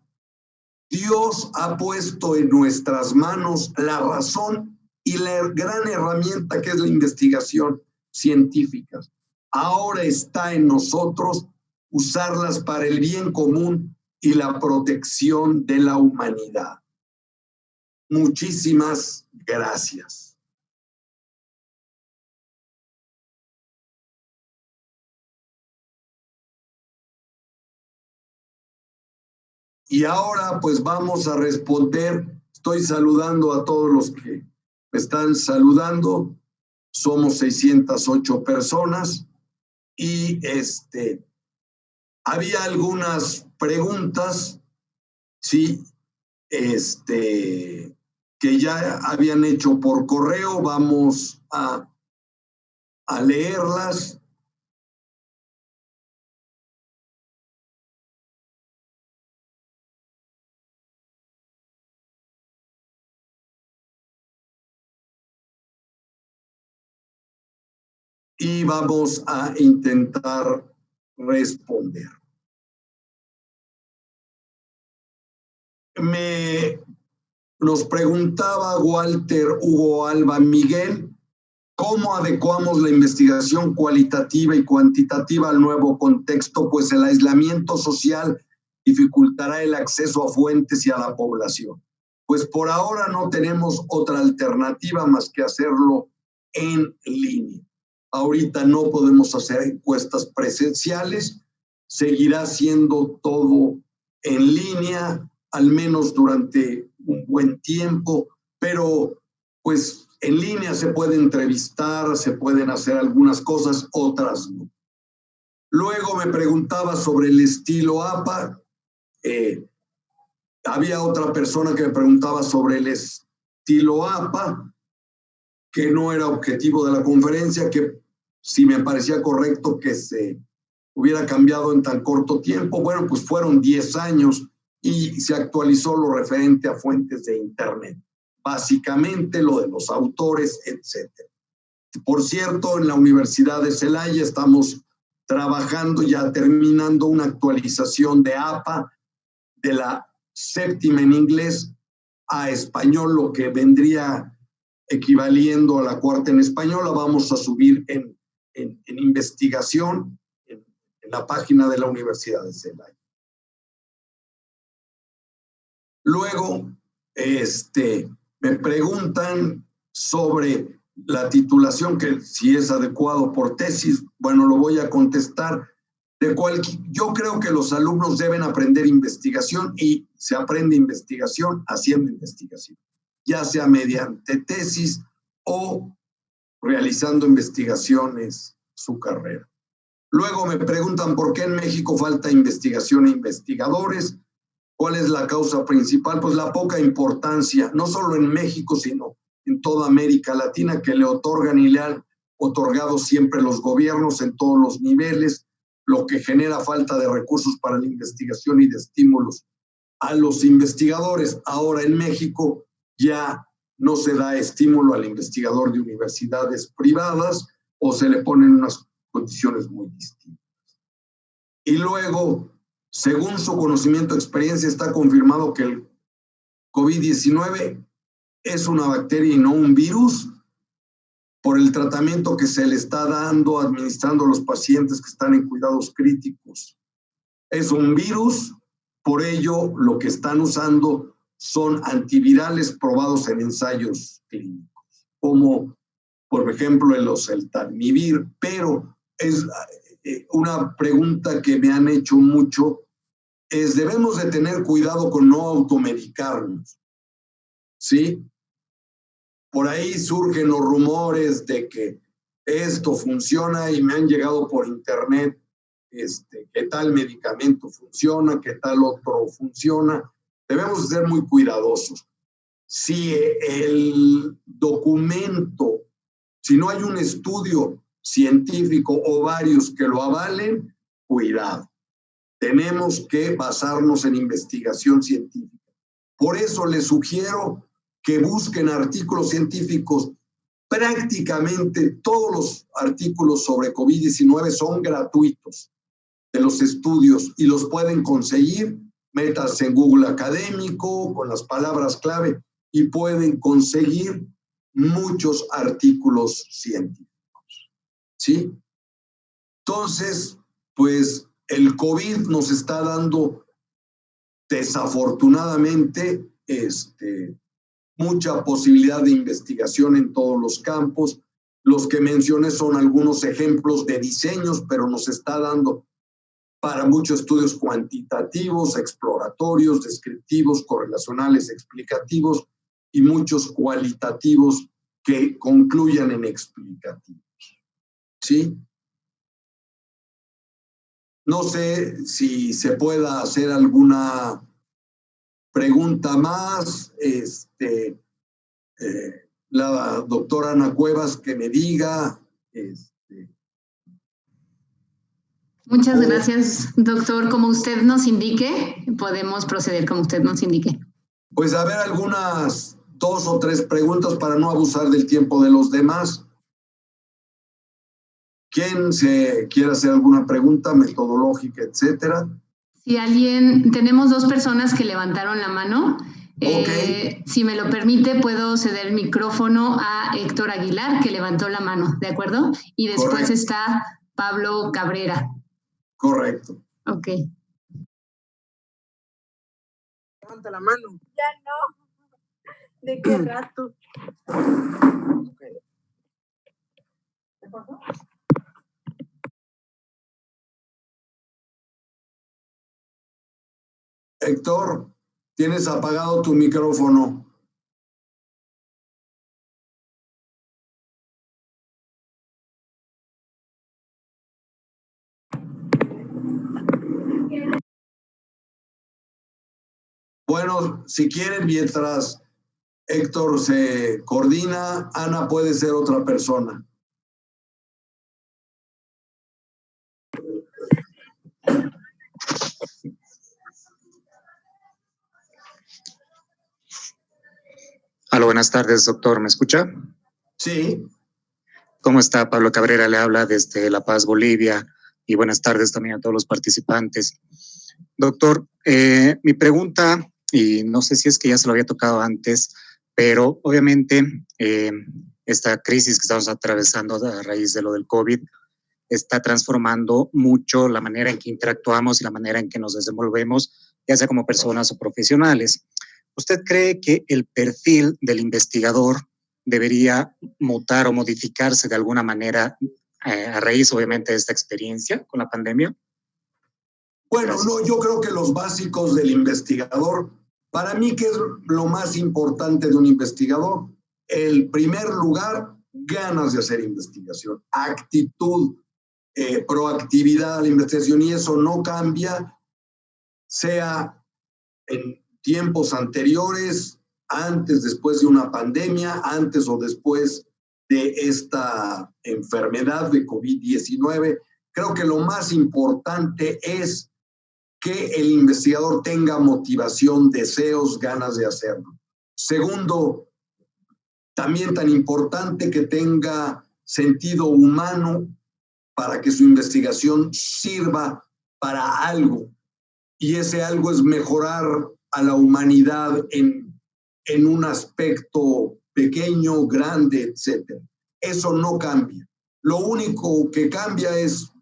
Dios ha puesto en nuestras manos la razón y la gran herramienta que es la investigación científica. Ahora está en nosotros usarlas para el bien común y la protección de la humanidad. Muchísimas gracias. Y ahora pues vamos a responder. Estoy saludando a todos los que me están saludando. Somos 608 personas y había algunas preguntas, sí, que ya habían hecho por correo. Vamos a a leerlas. Y vamos a intentar responder. Nos preguntaba Walter Hugo Alba Miguel, ¿cómo adecuamos la investigación cualitativa y cuantitativa al nuevo contexto? Pues el aislamiento social dificultará el acceso a fuentes y a la población. Pues por ahora no tenemos otra alternativa más que hacerlo en línea. Ahorita no podemos hacer encuestas presenciales, seguirá siendo todo en línea, al menos durante un buen tiempo, pero pues en línea se puede entrevistar, se pueden hacer algunas cosas, otras no. Luego me preguntaba sobre el estilo APA. Había otra persona que me preguntaba sobre el estilo APA, que no era objetivo de la conferencia, que si me parecía correcto que se hubiera cambiado en tan corto tiempo. Bueno, pues fueron 10 años y se actualizó lo referente a fuentes de Internet. Básicamente lo de los autores, etc. Por cierto, en la Universidad de Celaya estamos trabajando, ya terminando una actualización de APA, de la séptima en inglés a español, lo que vendría equivaliendo a la cuarta en español. La vamos a subir en investigación en la página de la Universidad de Celaya. Luego, me preguntan sobre la titulación, que si es adecuado por tesis. Bueno, lo voy a contestar. Yo creo que los alumnos deben aprender investigación y se aprende investigación haciendo investigación, ya sea mediante tesis o realizando investigaciones su carrera. Luego me preguntan por qué en México falta investigación e investigadores. ¿Cuál es la causa principal? Pues la poca importancia, no solo en México, sino en toda América Latina, que le otorgan y le han otorgado siempre los gobiernos en todos los niveles, lo que genera falta de recursos para la investigación y de estímulos a los investigadores. Ahora en México ya no se da estímulo al investigador de universidades privadas o se le ponen unas condiciones muy distintas. Y luego, según su conocimiento y experiencia, está confirmado que el COVID-19 es una bacteria y no un virus, por el tratamiento que se le está dando, administrando a los pacientes que están en cuidados críticos. Es un virus, por ello lo que están usando son antivirales probados en ensayos clínicos, como por ejemplo el oseltamivir, pero es una pregunta que me han hecho mucho, es debemos de tener cuidado con no automedicarnos, ¿sí? Por ahí surgen los rumores de que esto funciona y me han llegado por internet que tal medicamento funciona, que tal otro funciona. Debemos ser muy cuidadosos. Si el documento, si no hay un estudio científico o varios que lo avalen, cuidado. Tenemos que basarnos en investigación científica. Por eso les sugiero que busquen artículos científicos. Prácticamente todos los artículos sobre COVID-19 son gratuitos de los estudios y los pueden conseguir. Métanse en Google Académico con las palabras clave y pueden conseguir muchos artículos científicos, ¿sí? Entonces, pues el COVID nos está dando desafortunadamente mucha posibilidad de investigación en todos los campos. Los que mencioné son algunos ejemplos de diseños, pero nos está dando para muchos estudios cuantitativos, exploratorios, descriptivos, correlacionales, explicativos y muchos cualitativos que concluyan en explicativos, ¿sí? No sé si se pueda hacer alguna pregunta más. La doctora Ana Cuevas que me diga, Muchas gracias, doctor. Como usted nos indique, podemos proceder como usted nos indique. Pues a ver, algunas 2 o 3 preguntas para no abusar del tiempo de los demás. ¿Quién se quiere hacer alguna pregunta metodológica, etcétera? Si alguien, tenemos 2 personas que levantaron la mano. Okay. Si me lo permite, puedo ceder el micrófono a Héctor Aguilar, que levantó la mano, ¿de acuerdo? Y después Correcto. está Pablo Cabrera. Correcto. Ok. Levanta la mano. Ya no. ¿De qué rato? Okay. ¿Qué pasó? Héctor, tienes apagado tu micrófono. Bueno, si quieren, mientras Héctor se coordina, Ana puede ser otra persona. Hola, buenas tardes, doctor. ¿Me escucha? Sí. ¿Cómo está? Pablo Cabrera le habla desde La Paz, Bolivia. Y buenas tardes también a todos los participantes. Doctor, mi pregunta, y no sé si es que ya se lo había tocado antes, pero obviamente esta crisis que estamos atravesando a raíz de lo del COVID está transformando mucho la manera en que interactuamos y la manera en que nos desenvolvemos, ya sea como personas o profesionales. ¿Usted cree que el perfil del investigador debería mutar o modificarse de alguna manera a raíz, obviamente, de esta experiencia con la pandemia? Bueno, no, yo creo que los básicos del investigador, para mí, ¿qué es lo más importante de un investigador? El primer lugar, ganas de hacer investigación, actitud, proactividad a la investigación, y eso no cambia, sea en tiempos anteriores, antes, después de una pandemia, antes o después de esta enfermedad de COVID-19. Creo que lo más importante es que el investigador tenga motivación, deseos, ganas de hacerlo. Segundo, también tan importante que tenga sentido humano para que su investigación sirva para algo. Y ese algo es mejorar a la humanidad en un aspecto pequeño, grande, etc. Eso no cambia. Lo único que cambia es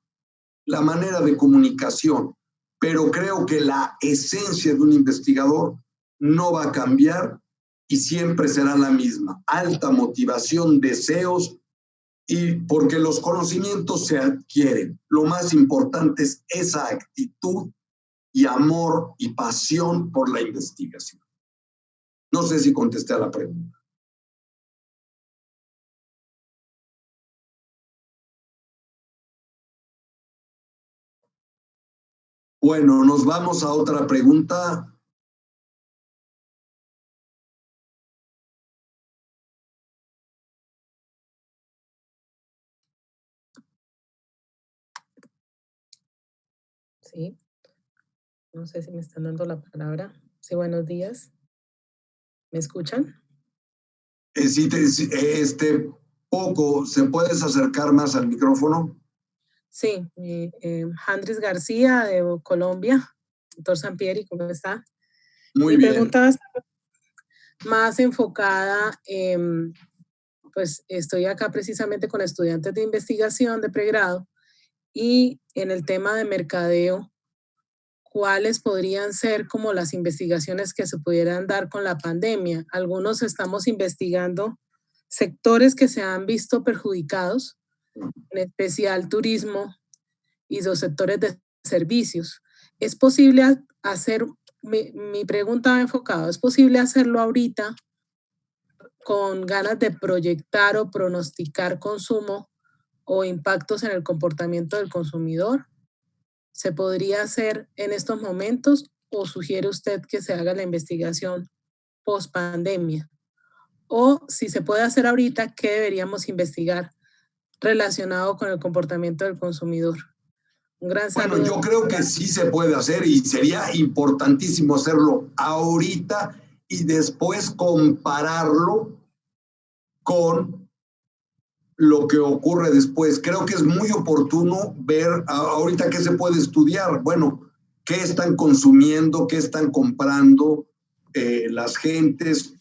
la manera de comunicación, pero creo que la esencia de un investigador no va a cambiar y siempre será la misma. Alta motivación, deseos, y porque los conocimientos se adquieren. Lo más importante es esa actitud y amor y pasión por la investigación. No sé si contesté a la pregunta. Bueno, nos vamos a otra pregunta. Sí. No sé si me están dando la palabra. Sí, buenos días. ¿Me escuchan? Sí, poco, ¿se puedes acercar más al micrófono? Sí, Handris García de Colombia. Doctor Sampieri, ¿cómo está? Muy Mi bien. pregunta es más enfocada en, pues estoy acá precisamente con estudiantes de investigación de pregrado y en el tema de mercadeo, ¿cuáles podrían ser como las investigaciones que se pudieran dar con la pandemia? Algunos estamos investigando sectores que se han visto perjudicados, en especial turismo y los sectores de servicios. ¿Es posible hacer, mi pregunta va enfocada, ¿es posible hacerlo ahorita con ganas de proyectar o pronosticar consumo o impactos en el comportamiento del consumidor? ¿Se podría hacer en estos momentos o sugiere usted que se haga la investigación post pandemia? O si se puede hacer ahorita, ¿qué deberíamos investigar relacionado con el comportamiento del consumidor? Un gran saludo. Bueno, yo creo que sí se puede hacer y sería importantísimo hacerlo ahorita y después compararlo con lo que ocurre después. Creo que es muy oportuno ver ahorita qué se puede estudiar. Bueno, qué están consumiendo, qué están comprando las gentes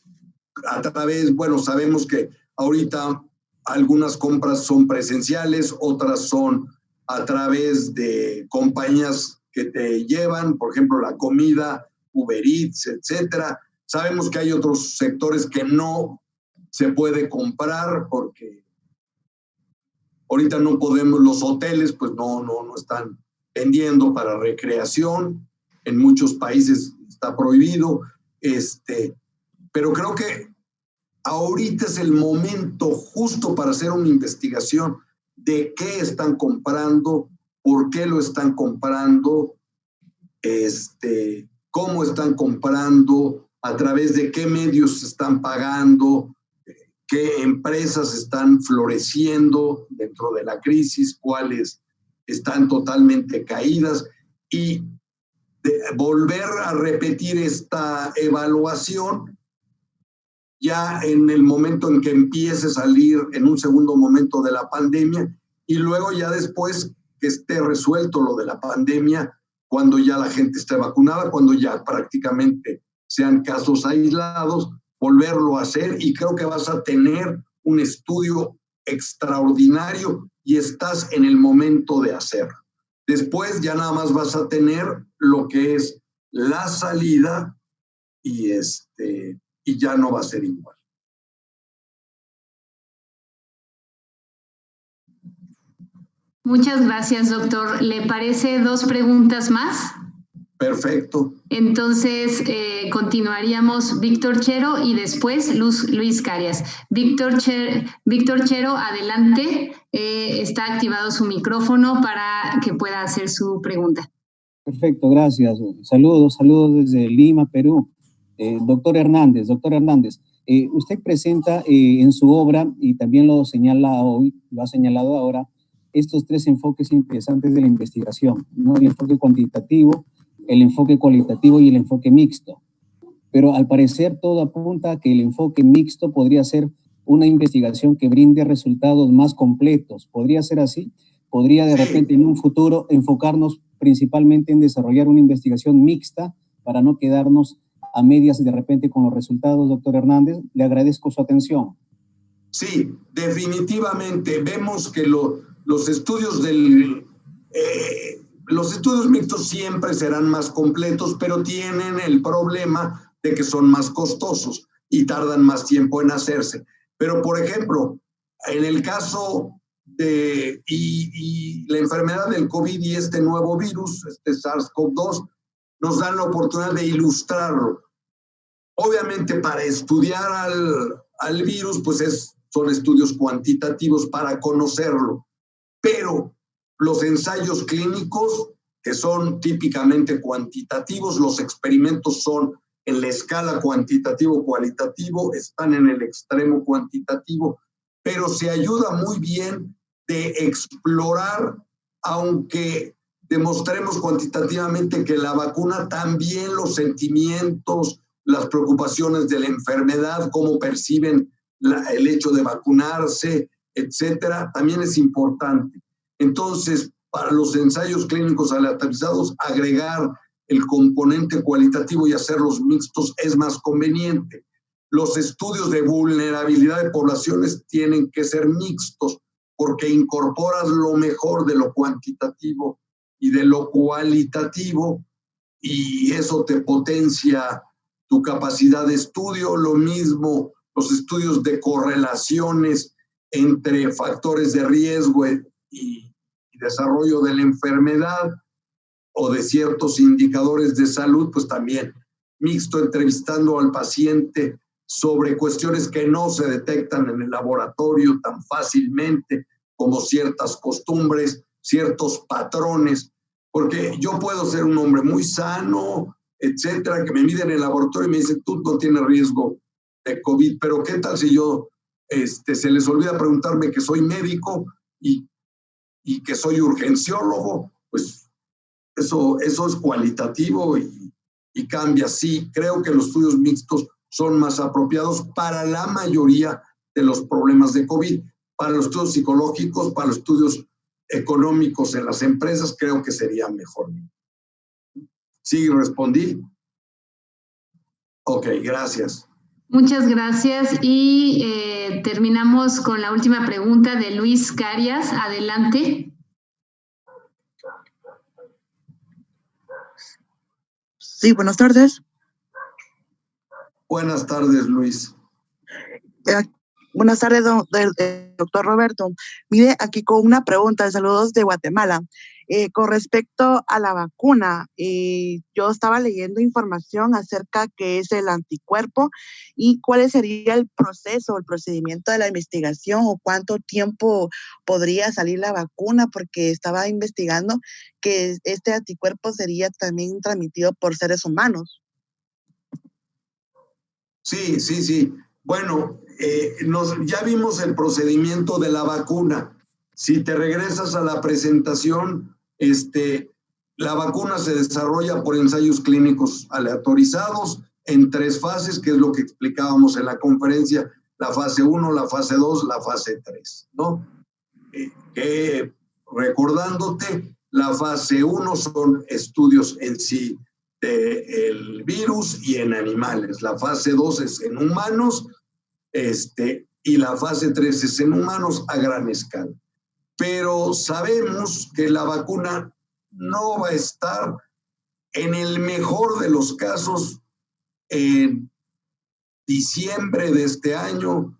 a través, bueno, sabemos que ahorita algunas compras son presenciales, otras son a través de compañías que te llevan, por ejemplo, la comida, Uber Eats, etcétera. Sabemos que hay otros sectores que no se puede comprar porque ahorita no podemos, los hoteles pues no están vendiendo para recreación, en muchos países está prohibido, pero creo que ahorita es el momento justo para hacer una investigación de qué están comprando, por qué lo están comprando, cómo están comprando, a través de qué medios están pagando, qué empresas están floreciendo dentro de la crisis, cuáles están totalmente caídas y volver a repetir esta evaluación ya en el momento en que empiece a salir en un segundo momento de la pandemia y luego ya después que esté resuelto lo de la pandemia, cuando ya la gente esté vacunada, cuando ya prácticamente sean casos aislados, volverlo a hacer y creo que vas a tener un estudio extraordinario y estás en el momento de hacerlo. Después ya nada más vas a tener lo que es la salida y ya no va a ser igual. Muchas gracias, doctor. ¿Le parece 2 preguntas más? Perfecto. Entonces, continuaríamos Víctor Chero y después Luis Carias. Víctor Chero, adelante. Está activado su micrófono para que pueda hacer su pregunta. Perfecto, gracias. Saludos desde Lima, Perú. Doctor Hernández, usted presenta en su obra, y también lo señala hoy, lo ha señalado ahora, estos 3 enfoques interesantes de la investigación, ¿no? El enfoque cuantitativo, el enfoque cualitativo y el enfoque mixto. Pero al parecer todo apunta a que el enfoque mixto podría ser una investigación que brinde resultados más completos. ¿Podría ser así? ¿Podría de repente en un futuro enfocarnos principalmente en desarrollar una investigación mixta para no quedarnos a medias de repente con los resultados, doctor Hernández? Le agradezco su atención. Sí, definitivamente. Vemos que los estudios los estudios mixtos siempre serán más completos, pero tienen el problema de que son más costosos y tardan más tiempo en hacerse. Pero, por ejemplo, en el caso de la enfermedad del COVID y este nuevo virus, SARS-CoV-2, nos dan la oportunidad de ilustrarlo. Obviamente, para estudiar al virus, pues son estudios cuantitativos para conocerlo, pero los ensayos clínicos, que son típicamente cuantitativos, los experimentos son en la escala cuantitativo-cualitativo, están en el extremo cuantitativo, pero se ayuda muy bien de explorar, aunque demostremos cuantitativamente que la vacuna también los sentimientos, las preocupaciones de la enfermedad, cómo perciben el hecho de vacunarse, etcétera, también es importante. Entonces, para los ensayos clínicos aleatorizados, agregar el componente cualitativo y hacerlos mixtos es más conveniente. Los estudios de vulnerabilidad de poblaciones tienen que ser mixtos porque incorporas lo mejor de lo cuantitativo y de lo cualitativo y eso te potencia tu capacidad de estudio. Lo mismo los estudios de correlaciones entre factores de riesgo y desarrollo de la enfermedad o de ciertos indicadores de salud, pues también mixto, entrevistando al paciente sobre cuestiones que no se detectan en el laboratorio tan fácilmente, como ciertas costumbres, ciertos patrones, porque yo puedo ser un hombre muy sano, etcétera, que me mide en el laboratorio y me dice, tú no tienes riesgo de COVID, pero ¿qué tal si yo se les olvida preguntarme que soy médico y que soy urgenciólogo pues eso es cualitativo y cambia. Sí, creo que los estudios mixtos son más apropiados para la mayoría de los problemas de COVID. Para los estudios psicológicos, para los estudios económicos en las empresas, creo que sería mejor. ¿Sí respondí? Ok, gracias. Muchas gracias. Y terminamos con la última pregunta de Luis Carias. Adelante. Sí, buenas tardes. Buenas tardes, Luis. Buenas tardes, doctor Roberto. Mire, aquí con una pregunta, saludos de Guatemala. Con respecto a la vacuna, yo estaba leyendo información acerca que es el anticuerpo y cuál sería el proceso, el procedimiento de la investigación o cuánto tiempo podría salir la vacuna, porque estaba investigando que este anticuerpo sería también transmitido por seres humanos. Sí. Bueno, ya vimos el procedimiento de la vacuna. Si te regresas a la presentación, la vacuna se desarrolla por ensayos clínicos aleatorizados en 3 fases, que es lo que explicábamos en la conferencia, la fase 1, la fase 2, la fase 3, ¿no? Recordándote, la fase 1 son estudios en sí del virus y en animales. La fase 2 es en humanos, y la fase 3 es en humanos a gran escala. Pero sabemos que la vacuna no va a estar, en el mejor de los casos, en diciembre de este año,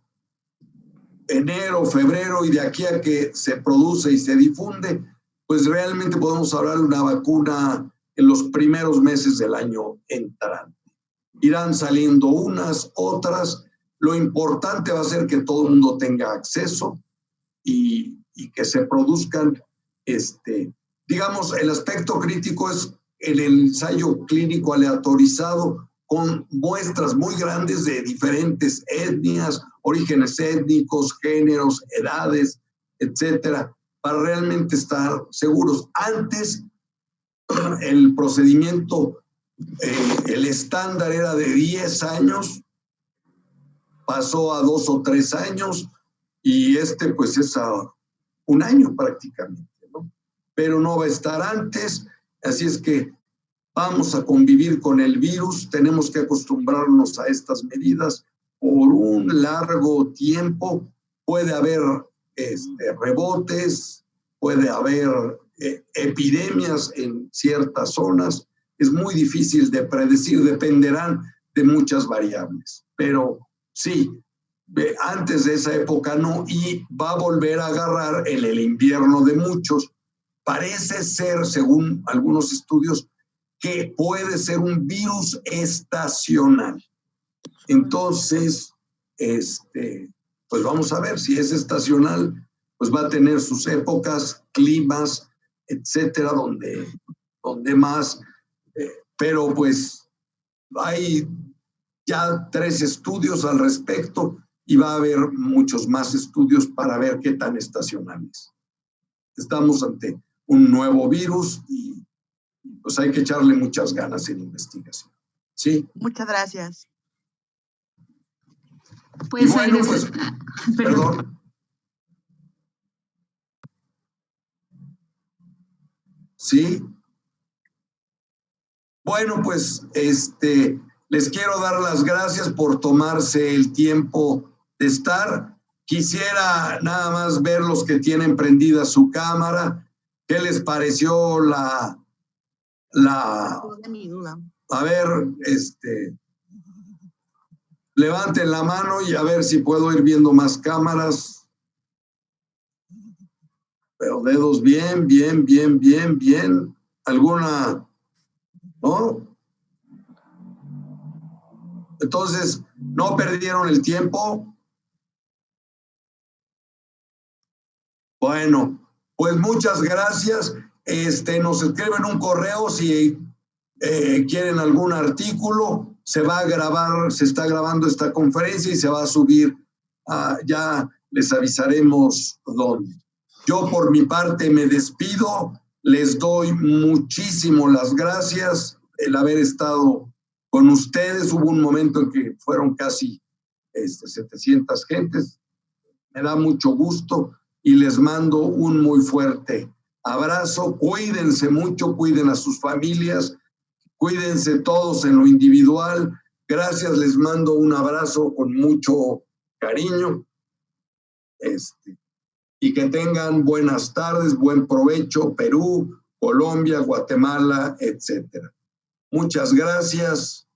enero, febrero, y de aquí a que se produce y se difunde, pues realmente podemos hablar de una vacuna en los primeros meses del año entrante. Irán saliendo unas, otras. Lo importante va a ser que todo el mundo tenga acceso y que se produzcan, digamos, el aspecto crítico es el ensayo clínico aleatorizado con muestras muy grandes de diferentes etnias, orígenes étnicos, géneros, edades, etcétera, para realmente estar seguros. Antes, el procedimiento, el estándar era de 10 años, pasó a 2 o 3 años, y pues es a 1 año prácticamente, ¿no? Pero no va a estar antes, así es que vamos a convivir con el virus, tenemos que acostumbrarnos a estas medidas por un largo tiempo. Puede haber rebotes, puede haber epidemias en ciertas zonas, es muy difícil de predecir, dependerán de muchas variables, pero sí, antes de esa época no, y va a volver a agarrar en el invierno de muchos. Parece ser, según algunos estudios, que puede ser un virus estacional. Entonces, pues vamos a ver si es estacional, pues va a tener sus épocas, climas, etcétera, donde más, pero pues hay ya 3 estudios al respecto y va a haber muchos más estudios para ver qué tan estacional es. Estamos ante un nuevo virus y pues hay que echarle muchas ganas en investigación. ¿Sí? Muchas gracias. Pues, bueno, perdón. Sí. Bueno, pues les quiero dar las gracias por tomarse el tiempo de estar. Quisiera nada más ver los que tienen prendida su cámara. ¿Qué les pareció a ver, levanten la mano y a ver si puedo ir viendo más cámaras. Pero dedos bien. ¿Alguna? ¿No? Entonces, ¿no perdieron el tiempo? Bueno, pues muchas gracias. Nos escriben un correo si quieren algún artículo. Se va a grabar, se está grabando esta conferencia y se va a subir. Ya les avisaremos dónde. Yo por mi parte me despido. Les doy muchísimo las gracias el haber estado con ustedes. Hubo un momento en que fueron casi 700 gentes. Me da mucho gusto y les mando un muy fuerte abrazo. Cuídense mucho, cuiden a sus familias, cuídense todos en lo individual. Gracias, les mando un abrazo con mucho cariño. Y que tengan buenas tardes, buen provecho, Perú, Colombia, Guatemala, etcétera. Muchas gracias.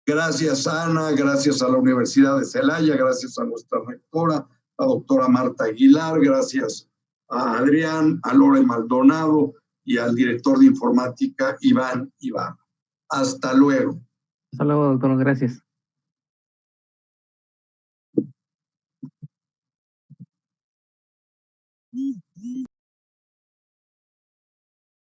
Gracias, Ana, gracias a la Universidad de Celaya, gracias a nuestra rectora, la doctora Marta Aguilar, gracias a Adrián, a Lore Maldonado y al director de informática, Iván Ibarra. Hasta luego. Hasta luego, doctor, gracias.